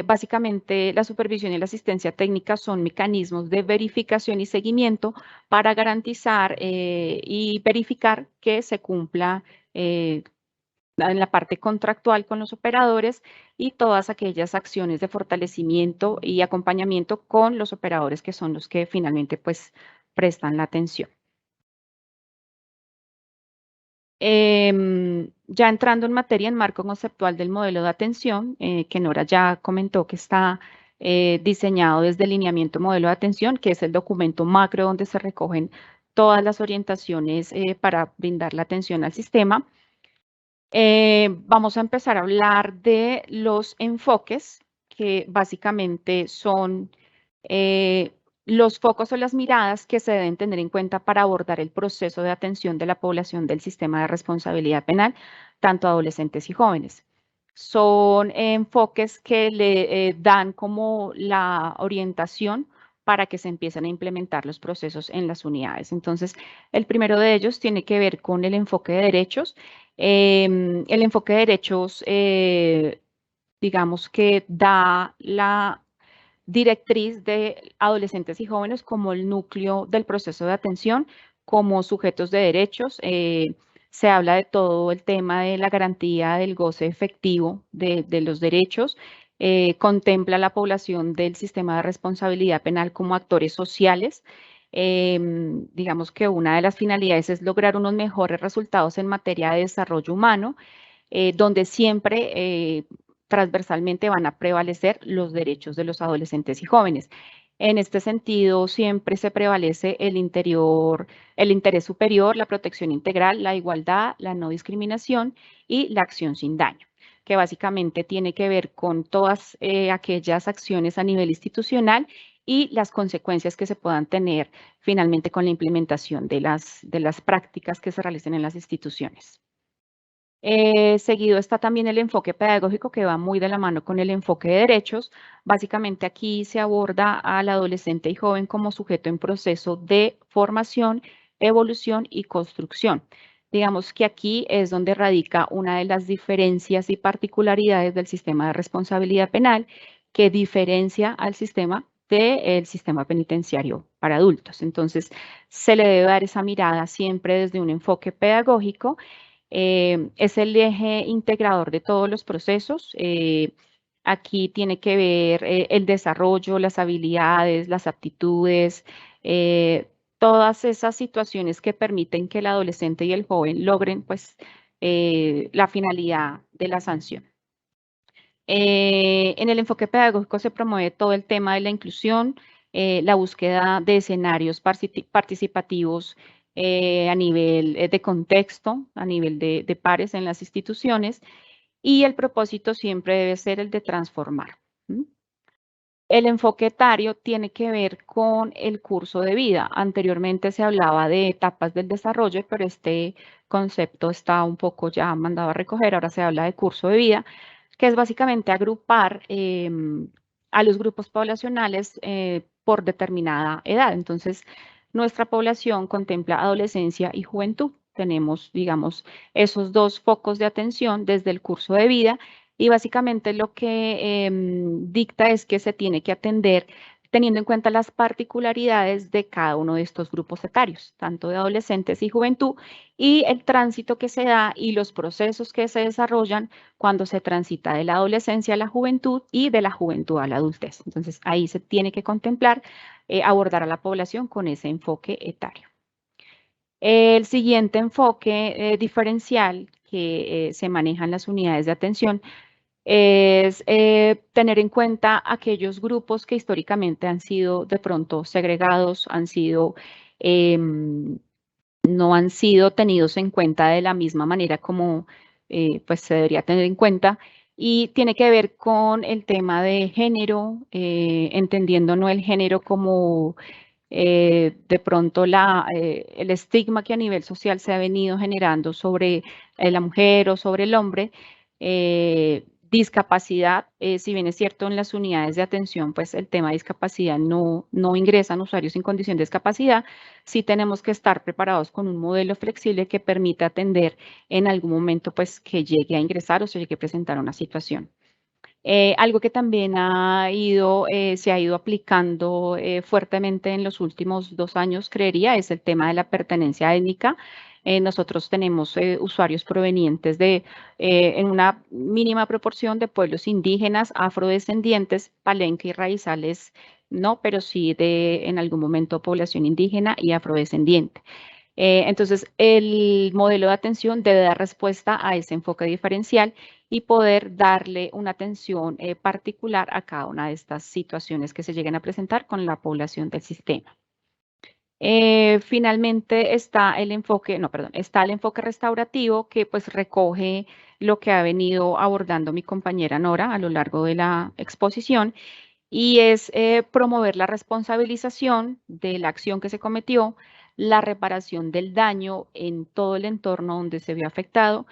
Básicamente, la supervisión y la asistencia técnica son mecanismos de verificación y seguimiento para garantizar y verificar que se cumpla en la parte contractual con los operadores y todas aquellas acciones de fortalecimiento y acompañamiento con los operadores que son los que finalmente pues prestan la atención. Ya entrando en materia en marco conceptual del modelo de atención, que Nora ya comentó que está diseñado desde el lineamiento modelo de atención, que es el documento macro donde se recogen todas las orientaciones para brindar la atención al sistema. Vamos a empezar a hablar de los enfoques, que básicamente son los focos o las miradas que se deben tener en cuenta para abordar el proceso de atención de la población del sistema de responsabilidad penal, tanto adolescentes y jóvenes. Son enfoques que le dan como la orientación para que se empiecen a implementar los procesos en las unidades. Entonces, el primero de ellos tiene que ver con el enfoque de derechos. El enfoque de derechos, digamos que da la directriz de adolescentes y jóvenes como el núcleo del proceso de atención, como sujetos de derechos. Se habla de todo el tema de la garantía del goce efectivo de los derechos. Contempla la población del sistema de responsabilidad penal como actores sociales. Digamos que una de las finalidades es lograr unos mejores resultados en materia de desarrollo humano, donde siempre transversalmente van a prevalecer los derechos de los adolescentes y jóvenes. En este sentido, siempre se prevalece el interés superior, la protección integral, la igualdad, la no discriminación y la acción sin daño, que básicamente tiene que ver con todas aquellas acciones a nivel institucional y las consecuencias que se puedan tener finalmente con la implementación de las prácticas que se realicen en las instituciones. Seguido está también el enfoque pedagógico que va muy de la mano con el enfoque de derechos. Básicamente aquí se aborda al adolescente y joven como sujeto en proceso de formación, evolución y construcción. Digamos que aquí es donde radica una de las diferencias y particularidades del sistema de responsabilidad penal que diferencia al sistema del sistema penitenciario para adultos. Entonces, se le debe dar esa mirada siempre desde un enfoque pedagógico. Es el eje integrador de todos los procesos. Aquí tiene que ver el desarrollo, las habilidades, las aptitudes, todas esas situaciones que permiten que el adolescente y el joven logren pues, la finalidad de la sanción. En el enfoque pedagógico se promueve todo el tema de la inclusión, la búsqueda de escenarios participativos a nivel de contexto, a nivel de pares en las instituciones, y el propósito siempre debe ser el de transformar. El enfoque etario tiene que ver con el curso de vida. Anteriormente se hablaba de etapas del desarrollo, pero este concepto está un poco ya mandado a recoger. Ahora se habla de curso de vida, que es básicamente agrupar a los grupos poblacionales por determinada edad. Entonces, nuestra población contempla adolescencia y juventud. Tenemos, digamos, esos dos focos de atención desde el curso de vida y básicamente lo que dicta es que se tiene que atender teniendo en cuenta las particularidades de cada uno de estos grupos etarios, tanto de adolescentes y juventud, y el tránsito que se da y los procesos que se desarrollan cuando se transita de la adolescencia a la juventud y de la juventud a la adultez. Entonces, ahí se tiene que contemplar, abordar a la población con ese enfoque etario. El siguiente enfoque diferencial que se maneja en las unidades de atención es tener en cuenta aquellos grupos que históricamente han sido de pronto segregados, no han sido tenidos en cuenta de la misma manera como pues se debería tener en cuenta. Y tiene que ver con el tema de género, entendiendo no el género como de pronto el estigma que a nivel social se ha venido generando sobre la mujer o sobre el hombre, discapacidad, si bien es cierto en las unidades de atención, pues el tema de discapacidad no ingresan usuarios en condición de discapacidad, sí tenemos que estar preparados con un modelo flexible que permita atender en algún momento pues que llegue a ingresar o se llegue a presentar una situación. Algo que también se ha ido aplicando fuertemente en los últimos 2 años, creería, es el tema de la pertenencia étnica. Nosotros tenemos usuarios provenientes en una mínima proporción de pueblos indígenas, afrodescendientes, palenque y raizales, no, pero sí en algún momento población indígena y afrodescendiente. Entonces, el modelo de atención debe dar respuesta a ese enfoque diferencial y poder darle una atención particular a cada una de estas situaciones que se lleguen a presentar con la población del sistema. Finalmente está el enfoque restaurativo que pues recoge lo que ha venido abordando mi compañera Nora a lo largo de la exposición y es promover la responsabilización de la acción que se cometió, la reparación del daño en todo el entorno donde se vio afectado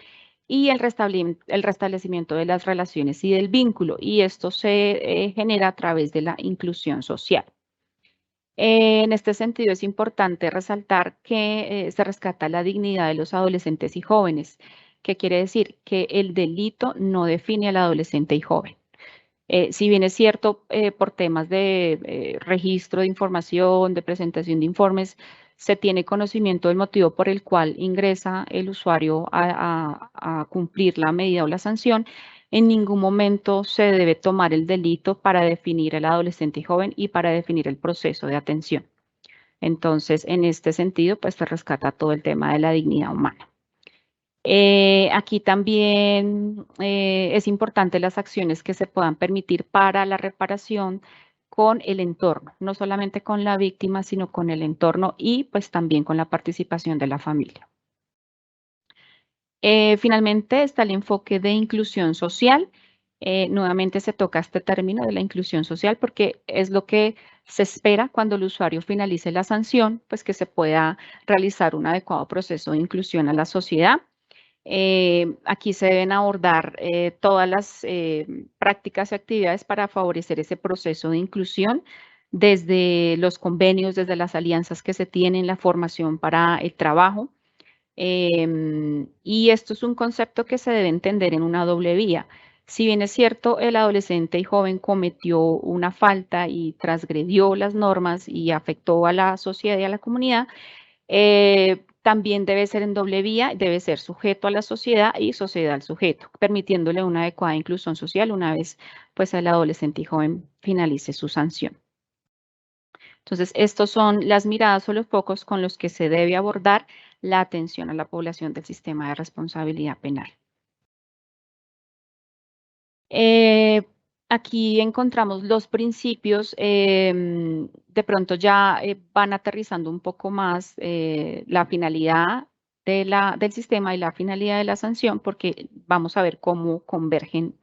y el restablecimiento de las relaciones y del vínculo. Y esto se genera a través de la inclusión social. En este sentido, es importante resaltar que se rescata la dignidad de los adolescentes y jóvenes, que quiere decir que el delito no define al adolescente y joven. Si bien es cierto, por temas de registro de información, de presentación de informes, se tiene conocimiento del motivo por el cual ingresa el usuario a cumplir la medida o la sanción, en ningún momento se debe tomar el delito para definir al adolescente y joven y para definir el proceso de atención. Entonces, en este sentido, pues se rescata todo el tema de la dignidad humana. Aquí también es importante las acciones que se puedan permitir para la reparación con el entorno, no solamente con la víctima, sino con el entorno y pues también con la participación de la familia. Finalmente está el enfoque de inclusión social. Nuevamente se toca este término de la inclusión social porque es lo que se espera cuando el usuario finalice la sanción, pues que se pueda realizar un adecuado proceso de inclusión a la sociedad. Aquí se deben abordar todas las prácticas y actividades para favorecer ese proceso de inclusión, desde los convenios, desde las alianzas que se tienen, la formación para el trabajo. Y esto es un concepto que se debe entender en una doble vía. Si bien es cierto, el adolescente y joven cometió una falta y transgredió las normas y afectó a la sociedad y a la comunidad, también debe ser en doble vía, debe ser sujeto a la sociedad y sociedad al sujeto, permitiéndole una adecuada inclusión social una vez pues el adolescente y joven finalice su sanción. Entonces, estos son las miradas o los focos con los que se debe abordar la atención a la población del sistema de responsabilidad penal. Aquí encontramos los principios, de pronto ya van aterrizando un poco más la finalidad del sistema y la finalidad de la sanción, porque vamos a ver cómo convergen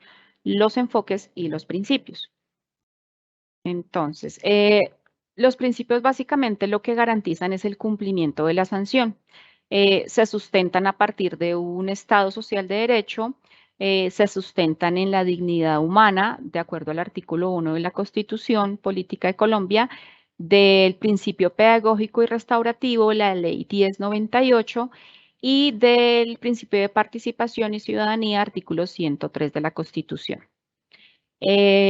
los enfoques y los principios. Entonces, los principios básicamente lo que garantizan es el cumplimiento de la sanción. Se sustentan a partir de un Estado social de derecho, se sustentan en la dignidad humana, de acuerdo al artículo 1 de la Constitución Política de Colombia, del principio pedagógico y restaurativo, la ley 1098, y del principio de participación y ciudadanía, artículo 103 de la Constitución.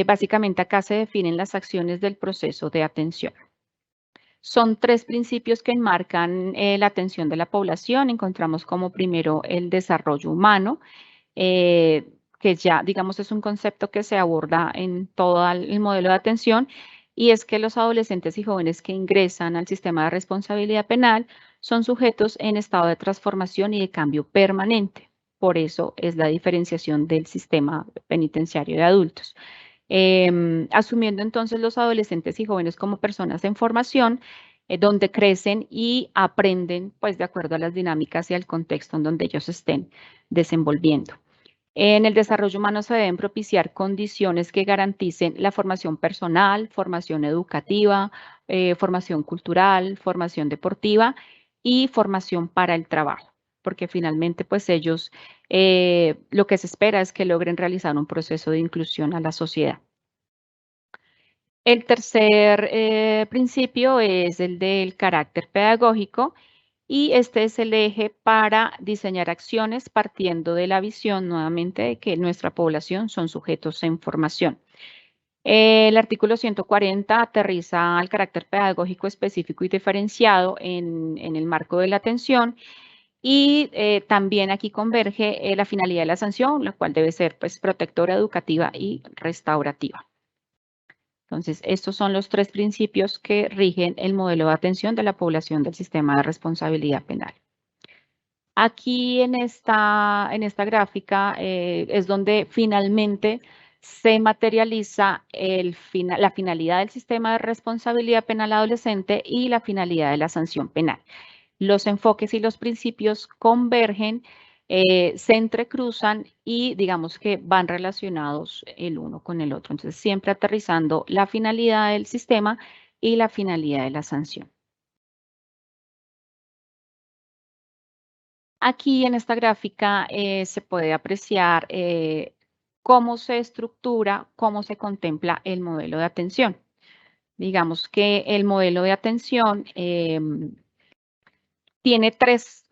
Básicamente acá se definen las acciones del proceso de atención. Son 3 principios que enmarcan la atención de la población. Encontramos como primero el desarrollo humano, que ya, digamos, es un concepto que se aborda en todo el modelo de atención, y es que los adolescentes y jóvenes que ingresan al sistema de responsabilidad penal son sujetos en estado de transformación y de cambio permanente. Por eso es la diferenciación del sistema penitenciario de adultos. Asumiendo entonces los adolescentes y jóvenes como personas en formación, donde crecen y aprenden pues de acuerdo a las dinámicas y al contexto en donde ellos estén desenvolviendo. En el desarrollo humano se deben propiciar condiciones que garanticen la formación personal, formación educativa, formación cultural, formación deportiva y formación para el trabajo, porque finalmente pues ellos lo que se espera es que logren realizar un proceso de inclusión a la sociedad. El tercer principio es el del carácter pedagógico, y este es el eje para diseñar acciones partiendo de la visión nuevamente de que nuestra población son sujetos en formación. El artículo 140 aterriza al carácter pedagógico específico y diferenciado en el marco de la atención, y también aquí converge la finalidad de la sanción, la cual debe ser pues protectora, educativa y restaurativa. Entonces, estos son los 3 principios que rigen el modelo de atención de la población del sistema de responsabilidad penal. Aquí en esta gráfica es donde finalmente se materializa la finalidad del sistema de responsabilidad penal adolescente y la finalidad de la sanción penal. Los enfoques y los principios convergen, se entrecruzan y digamos que van relacionados el uno con el otro. Entonces, siempre aterrizando la finalidad del sistema y la finalidad de la sanción. Aquí en esta gráfica se puede apreciar cómo se estructura, cómo se contempla el modelo de atención. Digamos que el modelo de atención tiene 3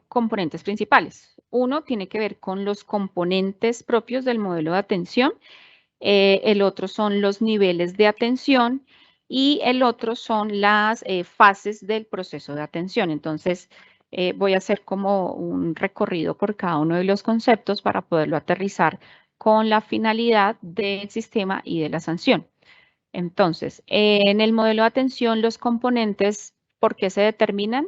componentes principales. Uno tiene que ver con los componentes propios del modelo de atención, el otro son los niveles de atención y el otro son las fases del proceso de atención. Entonces, voy a hacer como un recorrido por cada uno de los conceptos para poderlo aterrizar con la finalidad del sistema y de la sanción. Entonces, en el modelo de atención, los componentes, ¿por qué se determinan?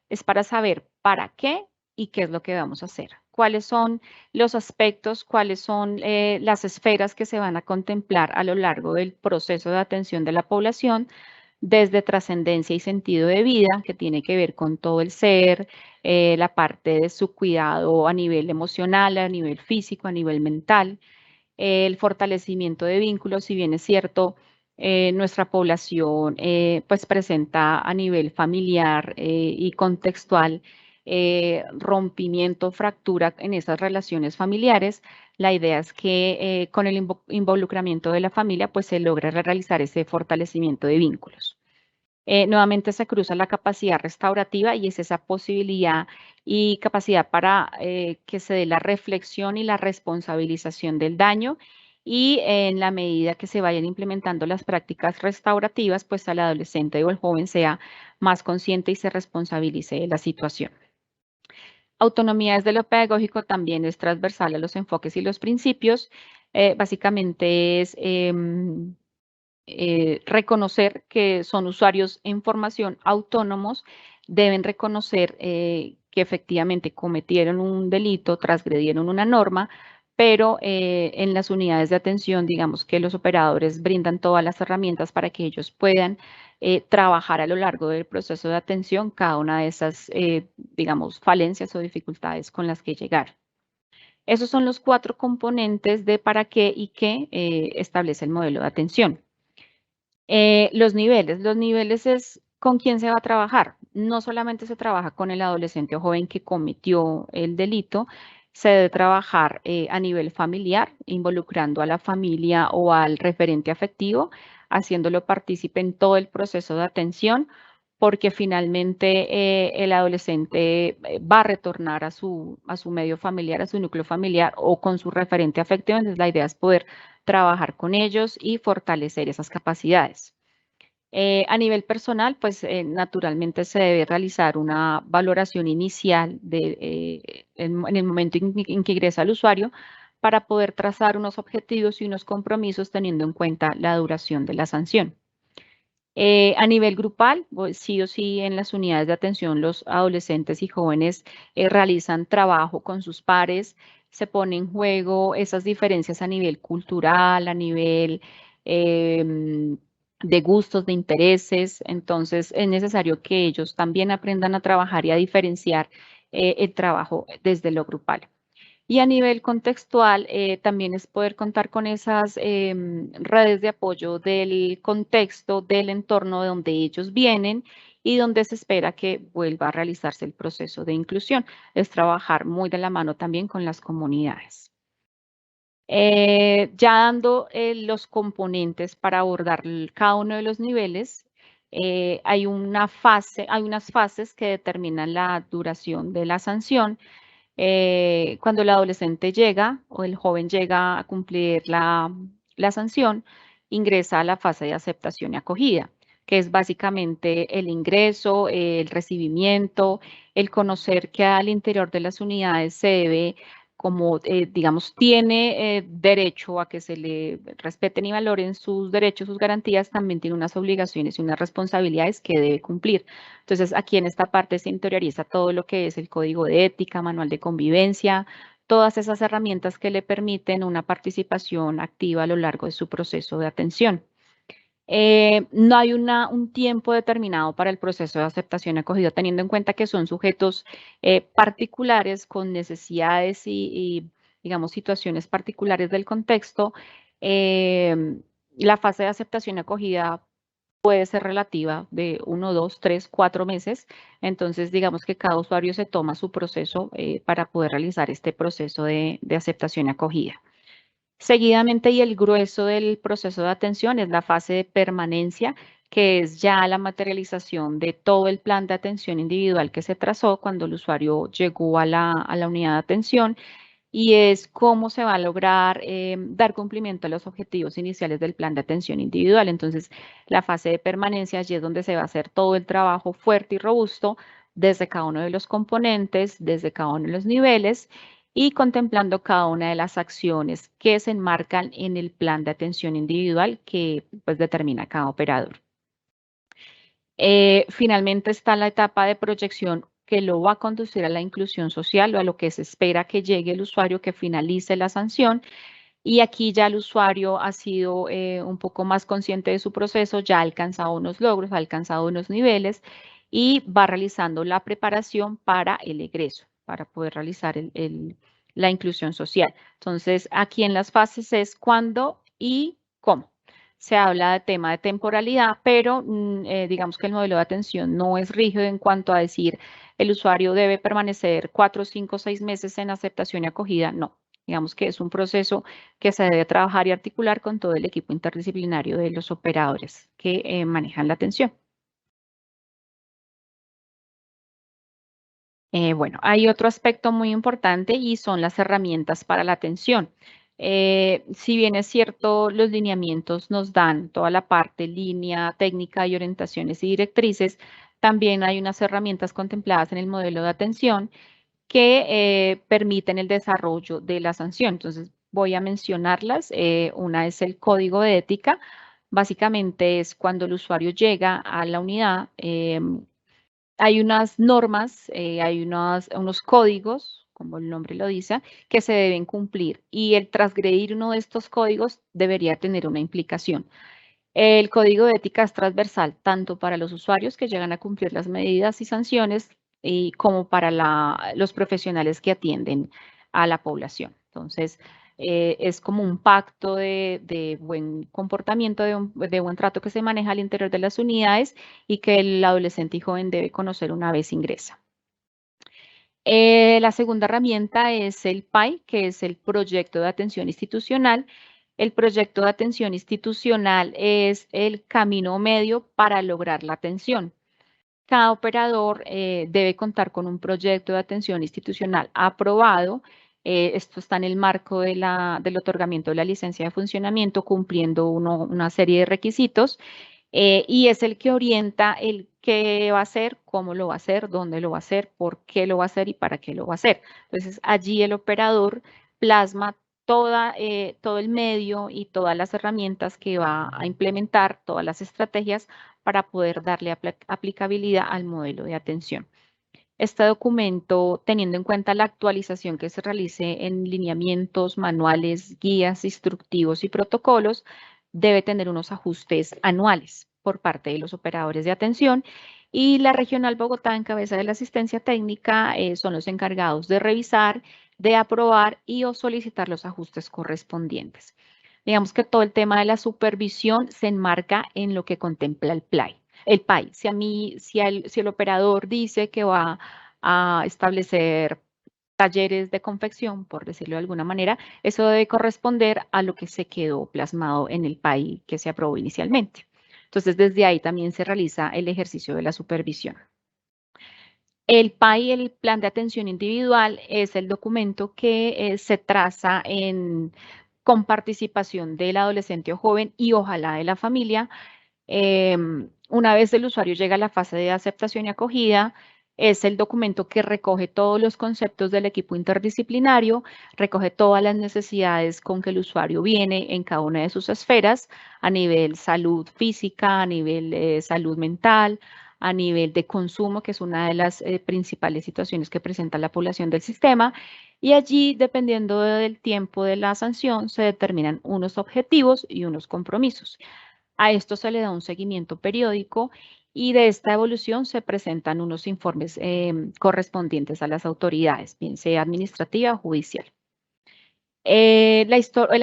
Es para saber para qué y qué es lo que vamos a hacer. Cuáles son los aspectos, cuáles son las esferas que se van a contemplar a lo largo del proceso de atención de la población, desde trascendencia y sentido de vida, que tiene que ver con todo el ser, la parte de su cuidado a nivel emocional, a nivel físico, a nivel mental, el fortalecimiento de vínculos. Si bien es cierto, nuestra población pues presenta a nivel familiar y contextual rompimiento, fractura en esas relaciones familiares. La idea es que con el involucramiento de la familia pues se logra realizar ese fortalecimiento de vínculos. Nuevamente se cruza la capacidad restaurativa y es esa posibilidad y capacidad para que se dé la reflexión y la responsabilización del daño, y en la medida que se vayan implementando las prácticas restaurativas, pues al adolescente o el joven sea más consciente y se responsabilice de la situación. Autonomía desde lo pedagógico también es transversal a los enfoques y los principios. Básicamente es reconocer que son usuarios en formación autónomos, deben reconocer que efectivamente cometieron un delito, transgredieron una norma, pero en las unidades de atención, digamos que los operadores brindan todas las herramientas para que ellos puedan trabajar a lo largo del proceso de atención cada una de esas, digamos, falencias o dificultades con las que llegar. Esos son los 4 componentes de para qué y qué establece el modelo de atención. Los niveles es con quién se va a trabajar. No solamente se trabaja con el adolescente o joven que cometió el delito, se debe trabajar a nivel familiar, involucrando a la familia o al referente afectivo, haciéndolo partícipe en todo el proceso de atención, porque finalmente el adolescente va a retornar a su medio familiar, a su núcleo familiar o con su referente afectivo. Entonces la idea es poder trabajar con ellos y fortalecer esas capacidades. A nivel personal, pues naturalmente se debe realizar una valoración inicial en el momento en que ingresa el usuario para poder trazar unos objetivos y unos compromisos teniendo en cuenta la duración de la sanción. A nivel grupal, pues, sí o sí en las unidades de atención los adolescentes y jóvenes realizan trabajo con sus pares, se pone en juego esas diferencias a nivel cultural, a nivel de gustos, de intereses. Entonces es necesario que ellos también aprendan a trabajar y a diferenciar el trabajo desde lo grupal. Y a nivel contextual, también es poder contar con esas redes de apoyo del contexto, del entorno de donde ellos vienen y donde se espera que vuelva a realizarse el proceso de inclusión. Es trabajar muy de la mano también con las comunidades. Ya dando los componentes para abordar cada uno de los niveles, hay unas fases que determinan la duración de la sanción. Cuando el adolescente llega o el joven llega a cumplir la sanción, ingresa a la fase de aceptación y acogida, que es básicamente el ingreso, el recibimiento, el conocer que al interior de las unidades se debe, como digamos, tiene derecho a que se le respeten y valoren sus derechos, sus garantías, también tiene unas obligaciones y unas responsabilidades que debe cumplir. Entonces, aquí en esta parte se interioriza todo lo que es el código de ética, manual de convivencia, todas esas herramientas que le permiten una participación activa a lo largo de su proceso de atención. No hay un tiempo determinado para el proceso de aceptación y acogida, teniendo en cuenta que son sujetos particulares con necesidades y, digamos, situaciones particulares del contexto. La fase de aceptación y acogida puede ser relativa de 1, 2, 3, 4 meses. Entonces, digamos que cada usuario se toma su proceso para poder realizar este proceso de aceptación y acogida. Seguidamente, y el grueso del proceso de atención es la fase de permanencia, que es ya la materialización de todo el plan de atención individual que se trazó cuando el usuario llegó a la unidad de atención, y es cómo se va a lograr dar cumplimiento a los objetivos iniciales del plan de atención individual. Entonces, la fase de permanencia allí es donde se va a hacer todo el trabajo fuerte y robusto desde cada uno de los componentes, desde cada uno de los niveles, y contemplando cada una de las acciones que se enmarcan en el plan de atención individual que pues determina cada operador. Finalmente está la etapa de proyección que lo va a conducir a la inclusión social o a lo que se espera que llegue el usuario que finalice la sanción. Y aquí ya el usuario ha sido un poco más consciente de su proceso, ya ha alcanzado unos logros, ha alcanzado unos niveles y va realizando la preparación para el egreso, para poder realizar la inclusión social. Entonces, aquí en las fases es cuándo y cómo. se habla de tema de temporalidad, pero digamos que el modelo de atención no es rígido en cuanto a decir el usuario debe permanecer 4, 5, 6 meses en aceptación y acogida. No, digamos que es un proceso que se debe trabajar y articular con todo el equipo interdisciplinario de los operadores que manejan la atención. Bueno, hay otro aspecto muy importante y son las herramientas para la atención. Si bien es cierto, los lineamientos nos dan toda la parte línea, técnica y orientaciones y directrices, también hay unas herramientas contempladas en el modelo de atención que permiten el desarrollo de la sanción. Entonces, voy a mencionarlas. Una es el código de ética. Básicamente es cuando el usuario llega a la unidad, hay unas normas, hay unos códigos, como el nombre lo dice, que se deben cumplir y el transgredir uno de estos códigos debería tener una implicación. El código de ética es transversal tanto para los usuarios que llegan a cumplir las medidas y sanciones como para los profesionales que atienden a la población. Entonces, es como un pacto de buen comportamiento, de buen trato que se maneja al interior de las unidades y que el adolescente y joven debe conocer una vez ingresa. La segunda herramienta es el PAI, que es el Proyecto de Atención Institucional. El proyecto de atención institucional es el camino medio para lograr la atención. Cada operador debe contar con un proyecto de atención institucional aprobado. Esto está en el marco del otorgamiento de la licencia de funcionamiento, cumpliendo una serie de requisitos. Y es el que orienta el qué va a hacer, cómo lo va a hacer, dónde lo va a hacer, por qué lo va a hacer y para qué lo va a hacer. Entonces, allí el operador plasma todo el medio y todas las herramientas que va a implementar, todas las estrategias para poder darle aplicabilidad al modelo de atención. Este documento, teniendo en cuenta la actualización que se realice en lineamientos, manuales, guías, instructivos y protocolos, debe tener unos ajustes anuales por parte de los operadores de atención y la Regional Bogotá, en cabeza de la asistencia técnica, son los encargados de revisar, de aprobar y o solicitar los ajustes correspondientes. Digamos que todo el tema de la supervisión se enmarca en lo que contempla el PAI. Si el operador dice que va a establecer talleres de confección, por decirlo de alguna manera, eso debe corresponder a lo que se quedó plasmado en el PAI que se aprobó inicialmente. Entonces, desde ahí también se realiza el ejercicio de la supervisión. El PAI, el Plan de Atención Individual, es el documento que se traza con participación del adolescente o joven y ojalá de la familia. Una vez el usuario llega a la fase de aceptación y acogida, es el documento que recoge todos los conceptos del equipo interdisciplinario, recoge todas las necesidades con que el usuario viene en cada una de sus esferas, a nivel salud física, a nivel salud mental, a nivel de consumo, que es una de las principales situaciones que presenta la población del sistema. Y allí, dependiendo del tiempo de la sanción, se determinan unos objetivos y unos compromisos. A esto se le da un seguimiento periódico y de esta evolución se presentan unos informes correspondientes a las autoridades, bien sea administrativa o judicial. El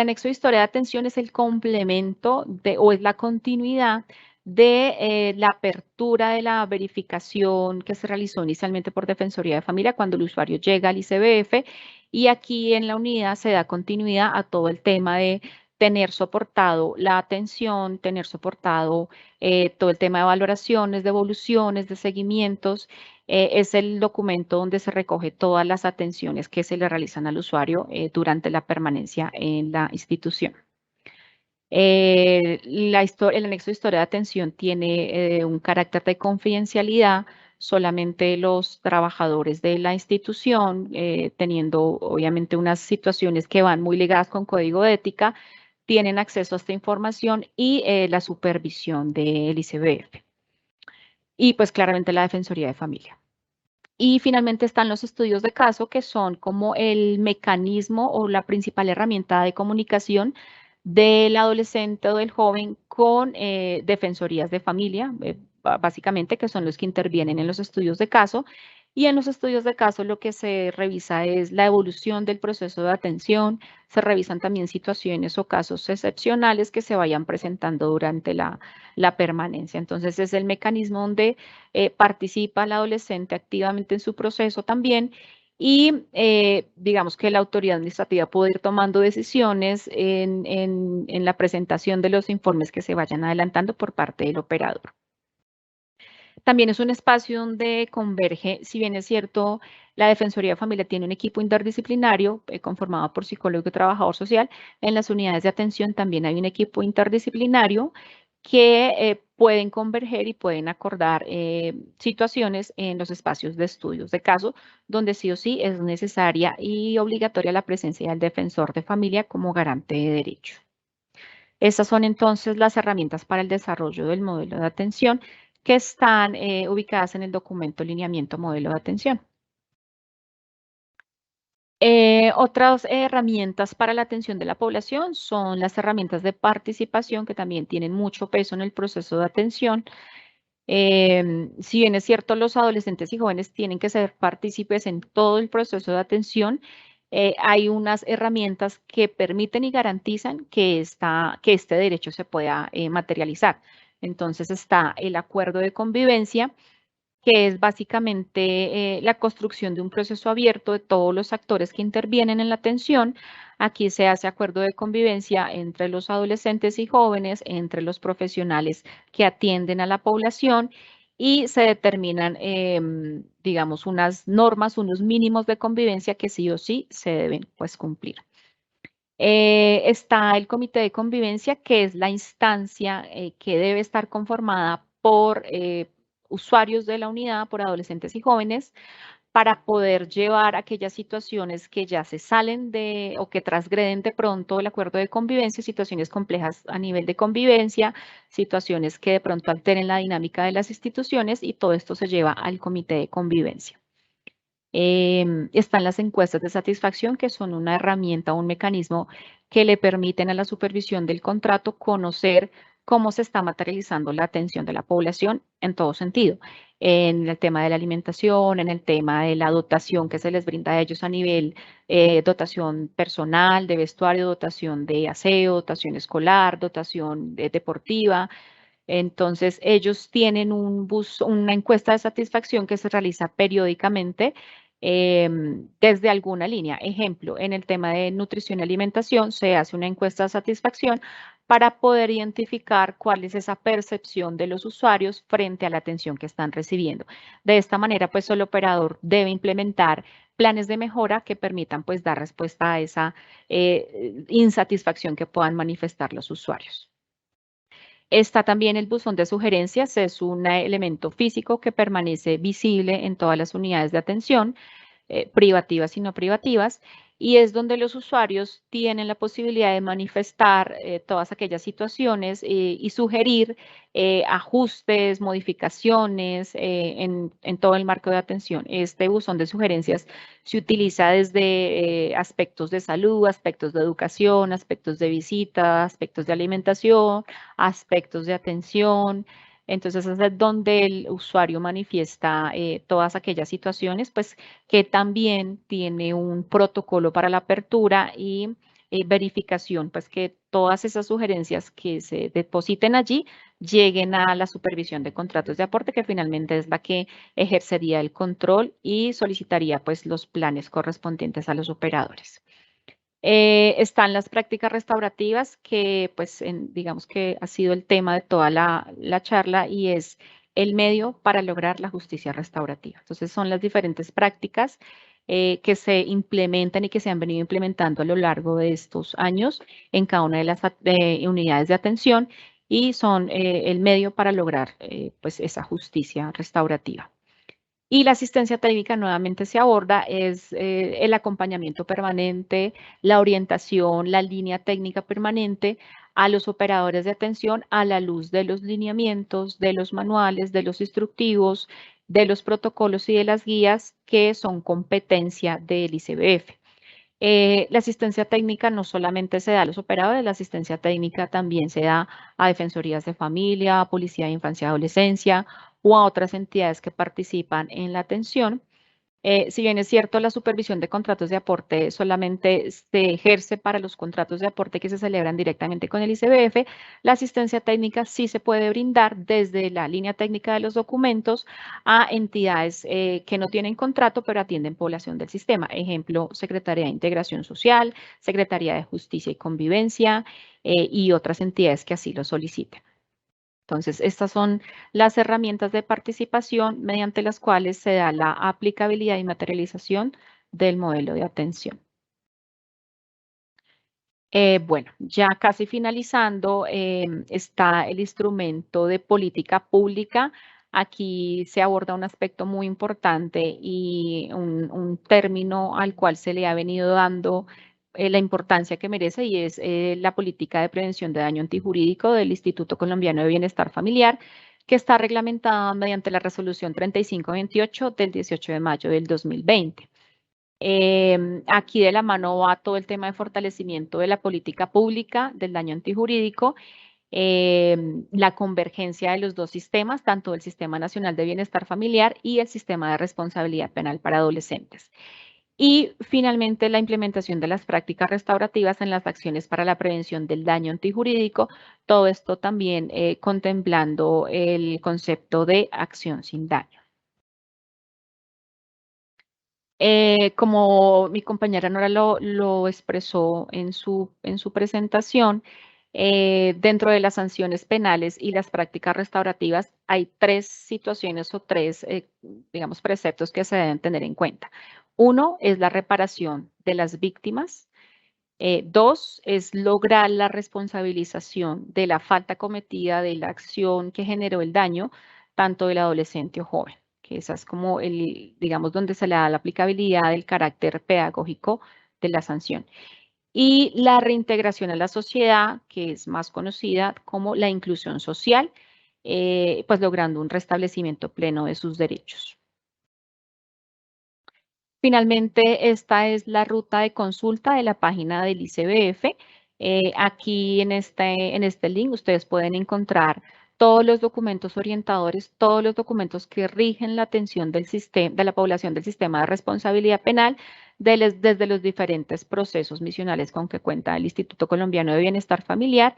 anexo de historia de atención es el complemento o es la continuidad de la apertura de la verificación que se realizó inicialmente por Defensoría de Familia cuando el usuario llega al ICBF y aquí en la unidad se da continuidad a todo el tema de tener soportado la atención, tener soportado todo el tema de valoraciones, de evoluciones, de seguimientos. Es el documento donde se recoge todas las atenciones que se le realizan al usuario durante la permanencia en la institución. El anexo de historia de atención tiene un carácter de confidencialidad. Solamente los trabajadores de la institución, teniendo obviamente unas situaciones que van muy ligadas con código de ética, tienen acceso a esta información y la supervisión del ICBF. Y pues claramente la Defensoría de Familia. Y finalmente están los estudios de caso, que son como el mecanismo o la principal herramienta de comunicación del adolescente o del joven con defensorías de familia, básicamente, que son los que intervienen en los estudios de caso. Y en los estudios de caso lo que se revisa es la evolución del proceso de atención, se revisan también situaciones o casos excepcionales que se vayan presentando durante la permanencia. Entonces es el mecanismo donde participa el adolescente activamente en su proceso también y digamos que la autoridad administrativa puede ir tomando decisiones en la presentación de los informes que se vayan adelantando por parte del operador. También es un espacio donde converge, si bien es cierto, la Defensoría de Familia tiene un equipo interdisciplinario conformado por psicólogo y trabajador social. En las unidades de atención también hay un equipo interdisciplinario que pueden converger y pueden acordar situaciones en los espacios de estudios de caso, donde sí o sí es necesaria y obligatoria la presencia del defensor de familia como garante de derecho. Estas son entonces las herramientas para el desarrollo del modelo de atención que están ubicadas en el documento Lineamiento Modelo de Atención. Otras herramientas para la atención de la población son las herramientas de participación que también tienen mucho peso en el proceso de atención. Si bien es cierto, los adolescentes y jóvenes tienen que ser partícipes en todo el proceso de atención, hay unas herramientas que permiten y garantizan que este derecho se pueda materializar. Entonces está el acuerdo de convivencia, que es básicamente la construcción de un proceso abierto de todos los actores que intervienen en la atención. Aquí se hace acuerdo de convivencia entre los adolescentes y jóvenes, entre los profesionales que atienden a la población y se determinan, digamos, unas normas, unos mínimos de convivencia que sí o sí se deben pues, cumplir. Está el comité de convivencia, que es la instancia que debe estar conformada por usuarios de la unidad, por adolescentes y jóvenes, para poder llevar aquellas situaciones que ya se salen de o que transgreden de pronto el acuerdo de convivencia, situaciones complejas a nivel de convivencia, situaciones que de pronto alteren la dinámica de las instituciones y todo esto se lleva al comité de convivencia. Están las encuestas de satisfacción, que son una herramienta, un mecanismo que le permiten a la supervisión del contrato conocer cómo se está materializando la atención de la población en todo sentido, en el tema de la alimentación, en el tema de la dotación que se les brinda a ellos a nivel dotación personal, de vestuario, dotación de aseo, dotación escolar, dotación deportiva. Entonces, ellos tienen una encuesta de satisfacción que se realiza periódicamente desde alguna línea. Ejemplo, en el tema de nutrición y alimentación se hace una encuesta de satisfacción para poder identificar cuál es esa percepción de los usuarios frente a la atención que están recibiendo. De esta manera, pues el operador debe implementar planes de mejora que permitan pues dar respuesta a esa insatisfacción que puedan manifestar los usuarios. Está también el buzón de sugerencias, es un elemento físico que permanece visible en todas las unidades de atención, privativas y no privativas, y es donde los usuarios tienen la posibilidad de manifestar todas aquellas situaciones y sugerir ajustes, modificaciones en todo el marco de atención. Este buzón de sugerencias se utiliza desde aspectos de salud, aspectos de educación, aspectos de visita, aspectos de alimentación, aspectos de atención. Entonces es donde el usuario manifiesta todas aquellas situaciones, pues que también tiene un protocolo para la apertura y verificación, pues que todas esas sugerencias que se depositen allí lleguen a la supervisión de contratos de aporte, que finalmente es la que ejercería el control y solicitaría pues los planes correspondientes a los operadores. Están las prácticas restaurativas, que pues digamos que ha sido el tema de toda la charla y es el medio para lograr la justicia restaurativa. Entonces son las diferentes prácticas que se implementan y que se han venido implementando a lo largo de estos años en cada una de las unidades de atención y son el medio para lograr pues esa justicia restaurativa. Y la asistencia técnica nuevamente se aborda, es el acompañamiento permanente, la orientación, la línea técnica permanente a los operadores de atención a la luz de los lineamientos, de los manuales, de los instructivos, de los protocolos y de las guías que son competencia del ICBF. La asistencia técnica no solamente se da a los operadores, la asistencia técnica también se da a defensorías de familia, a policía de infancia y adolescencia o a otras entidades que participan en la atención. Si bien es cierto, la supervisión de contratos de aporte solamente se ejerce para los contratos de aporte que se celebran directamente con el ICBF, la asistencia técnica sí se puede brindar desde la línea técnica de los documentos a entidades que no tienen contrato, pero atienden población del sistema. Ejemplo, Secretaría de Integración Social, Secretaría de Justicia y Convivencia y otras entidades que así lo soliciten. Entonces, estas son las herramientas de participación mediante las cuales se da la aplicabilidad y materialización del modelo de atención. Bueno, ya casi finalizando, está el instrumento de política pública. Aquí se aborda un aspecto muy importante y un término al cual se le ha venido dando la importancia que merece y es la política de prevención de daño antijurídico del Instituto Colombiano de Bienestar Familiar, que está reglamentada mediante la resolución 3528 del 18 de mayo del 2020. Aquí de la mano va todo el tema de fortalecimiento de la política pública del daño antijurídico, la convergencia de los dos sistemas, tanto el Sistema Nacional de Bienestar Familiar y el Sistema de Responsabilidad Penal para Adolescentes. Y finalmente, la implementación de las prácticas restaurativas en las acciones para la prevención del daño antijurídico, todo esto también contemplando el concepto de acción sin daño. Como mi compañera Nora lo expresó en su presentación, dentro de las sanciones penales y las prácticas restaurativas hay tres situaciones o tres, digamos, preceptos que se deben tener en cuenta. Uno es la reparación de las víctimas. Dos es lograr la responsabilización de la falta cometida de la acción que generó el daño, tanto del adolescente o joven, que esa es como digamos, donde se le da la aplicabilidad del carácter pedagógico de la sanción. Y la reintegración a la sociedad, que es más conocida como la inclusión social, pues logrando un restablecimiento pleno de sus derechos. Finalmente, esta es la ruta de consulta de la página del ICBF. Aquí en este link ustedes pueden encontrar todos los documentos orientadores, todos los documentos que rigen la atención de la población del sistema de responsabilidad penal desde los diferentes procesos misionales con que cuenta el Instituto Colombiano de Bienestar Familiar.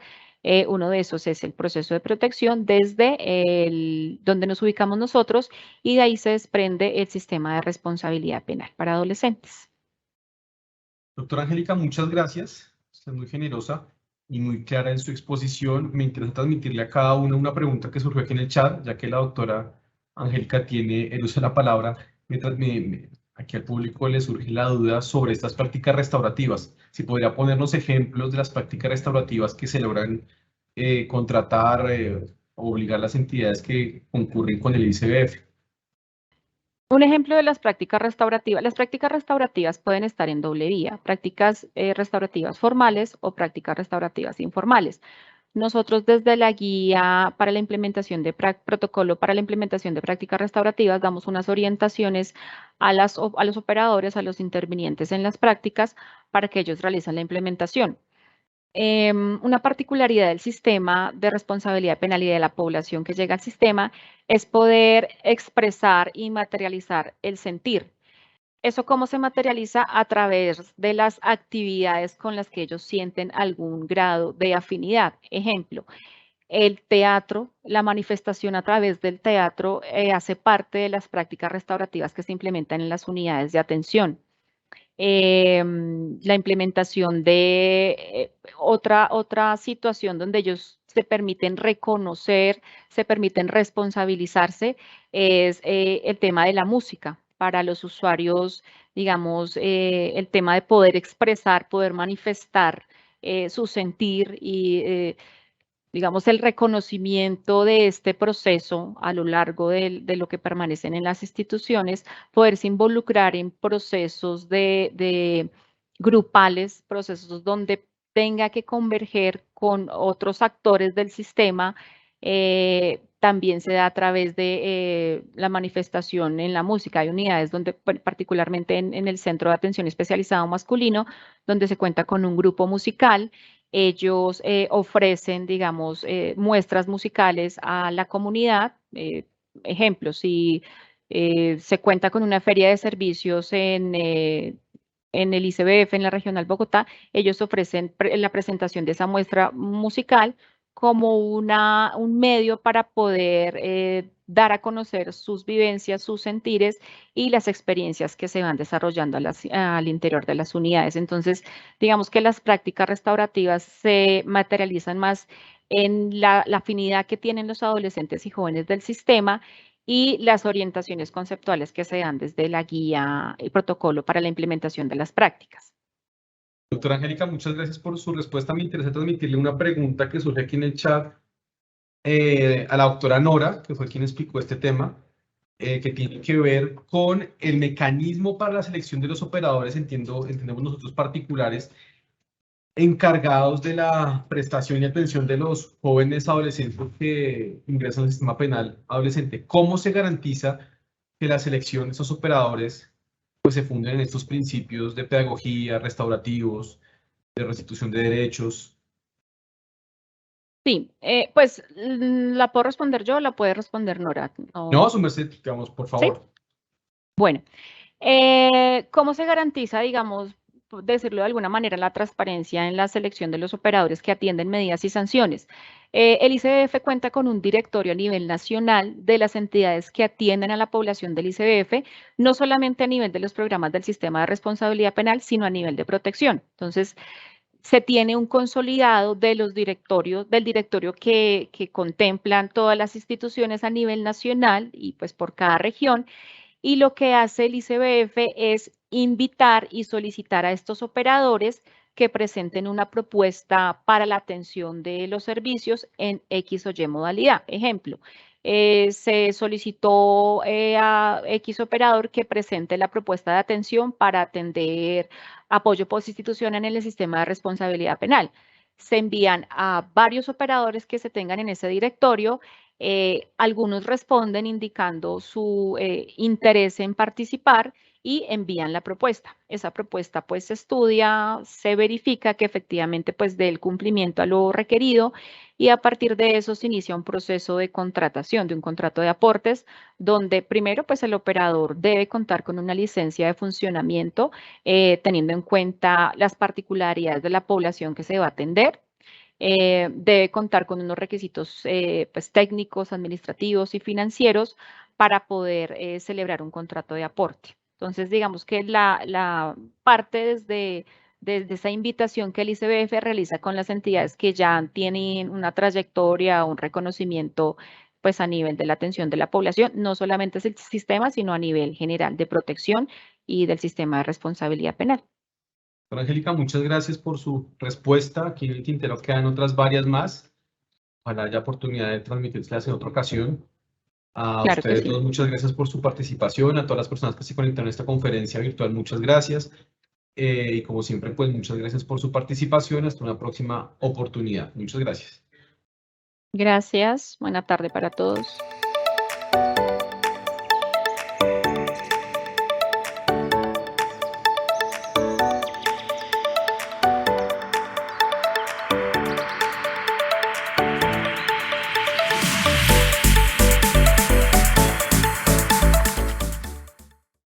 Uno de esos es el proceso de protección desde donde nos ubicamos nosotros y de ahí se desprende el sistema de responsabilidad penal para adolescentes. Doctora Angélica, muchas gracias. Usted es muy generosa y muy clara en su exposición. Me interesa transmitirle a cada uno una pregunta que surgió aquí en el chat, ya que la doctora Angélica tiene el uso de la palabra. Aquí al público le surge la duda sobre estas prácticas restaurativas. Si podría ponernos ejemplos de las prácticas restaurativas que se logran contratar, obligar a las entidades que concurren con el ICBF. Un ejemplo de las prácticas restaurativas pueden estar en doble vía, prácticas restaurativas formales o prácticas restaurativas informales. Nosotros desde la guía para la implementación de protocolo para la implementación de prácticas restaurativas damos unas orientaciones a los operadores, a los intervinientes en las prácticas para que ellos realicen la implementación. Una particularidad del sistema de responsabilidad penal y de la población que llega al sistema es poder expresar y materializar el sentir. ¿Eso cómo se materializa? A través de las actividades con las que ellos sienten algún grado de afinidad. Ejemplo, el teatro, la manifestación a través del teatro hace parte de las prácticas restaurativas que se implementan en las unidades de atención. La implementación de otra situación donde ellos se permiten reconocer, se permiten responsabilizarse, es el tema de la música. Para los usuarios, digamos, el tema de poder expresar, poder manifestar su sentir y digamos, el reconocimiento de este proceso a lo largo de lo que permanecen en las instituciones, poderse involucrar en procesos de grupales, procesos donde tenga que converger con otros actores del sistema, también se da a través de la manifestación en la música. Hay unidades donde, particularmente en el Centro de Atención Especializado Masculino, donde se cuenta con un grupo musical. Ellos ofrecen, digamos, muestras musicales a la comunidad. Ejemplos, si Se cuenta con una feria de servicios en el ICBF, en la Regional Bogotá. Ellos ofrecen la presentación de esa muestra musical como un medio para poder dar a conocer sus vivencias, sus sentires y las experiencias que se van desarrollando al interior de las unidades. Entonces, digamos que las prácticas restaurativas se materializan más en la afinidad que tienen los adolescentes y jóvenes del sistema y las orientaciones conceptuales que se dan desde la guía y protocolo para la implementación de las prácticas. Doctora Angélica, muchas gracias por su respuesta. Me interesa transmitirle una pregunta que surge aquí en el chat a la doctora Nora, que fue quien explicó este tema, que tiene que ver con el mecanismo para la selección de los operadores, entendemos nosotros particulares, encargados de la prestación y atención de los jóvenes adolescentes que ingresan al sistema penal adolescente. ¿Cómo se garantiza que la selección de esos operadores pues, se funden en estos principios de pedagogía, restaurativos, de restitución de derechos? Sí, pues la puedo responder yo o la puede responder Nora. No, su merced, digamos, por favor. ¿Sí? Bueno, ¿cómo se garantiza, digamos, por decirlo de alguna manera, la transparencia en la selección de los operadores que atienden medidas y sanciones? El ICBF cuenta con un directorio a nivel nacional de las entidades que atienden a la población del ICBF, no solamente a nivel de los programas del sistema de responsabilidad penal, sino a nivel de protección. Entonces, se tiene un consolidado de los directorios, del directorio que contemplan todas las instituciones a nivel nacional y pues por cada región. Y lo que hace el ICBF es invitar y solicitar a estos operadores que presenten una propuesta para la atención de los servicios en X o Y modalidad. Ejemplo, se solicitó a X operador que presente la propuesta de atención para atender apoyo post-institucional en el sistema de responsabilidad penal. Se envían a varios operadores que se tengan en ese directorio. Algunos responden indicando su interés en participar y envían la propuesta. Esa propuesta pues se estudia, se verifica que efectivamente pues dé el cumplimiento a lo requerido y a partir de eso se inicia un proceso de contratación, de un contrato de aportes, donde primero pues el operador debe contar con una licencia de funcionamiento teniendo en cuenta las particularidades de la población que se va a atender. Debe contar con unos requisitos pues, técnicos, administrativos y financieros para poder celebrar un contrato de aporte. Entonces, digamos que la parte desde esa invitación que el ICBF realiza con las entidades que ya tienen una trayectoria, un reconocimiento pues a nivel de la atención de la población, no solamente es el sistema, sino a nivel general de protección y del sistema de responsabilidad penal. Doctora Angélica, muchas gracias por su respuesta. Aquí en el tintero quedan otras varias más. Ojalá haya oportunidad de transmitírselas en otra ocasión. A Claro que ustedes sí. todos, muchas gracias por su participación. A todas las personas que se conectaron a esta conferencia virtual, muchas gracias. Y como siempre, pues muchas gracias por su participación. Hasta una próxima oportunidad. Muchas gracias. Gracias. Buena tarde para todos.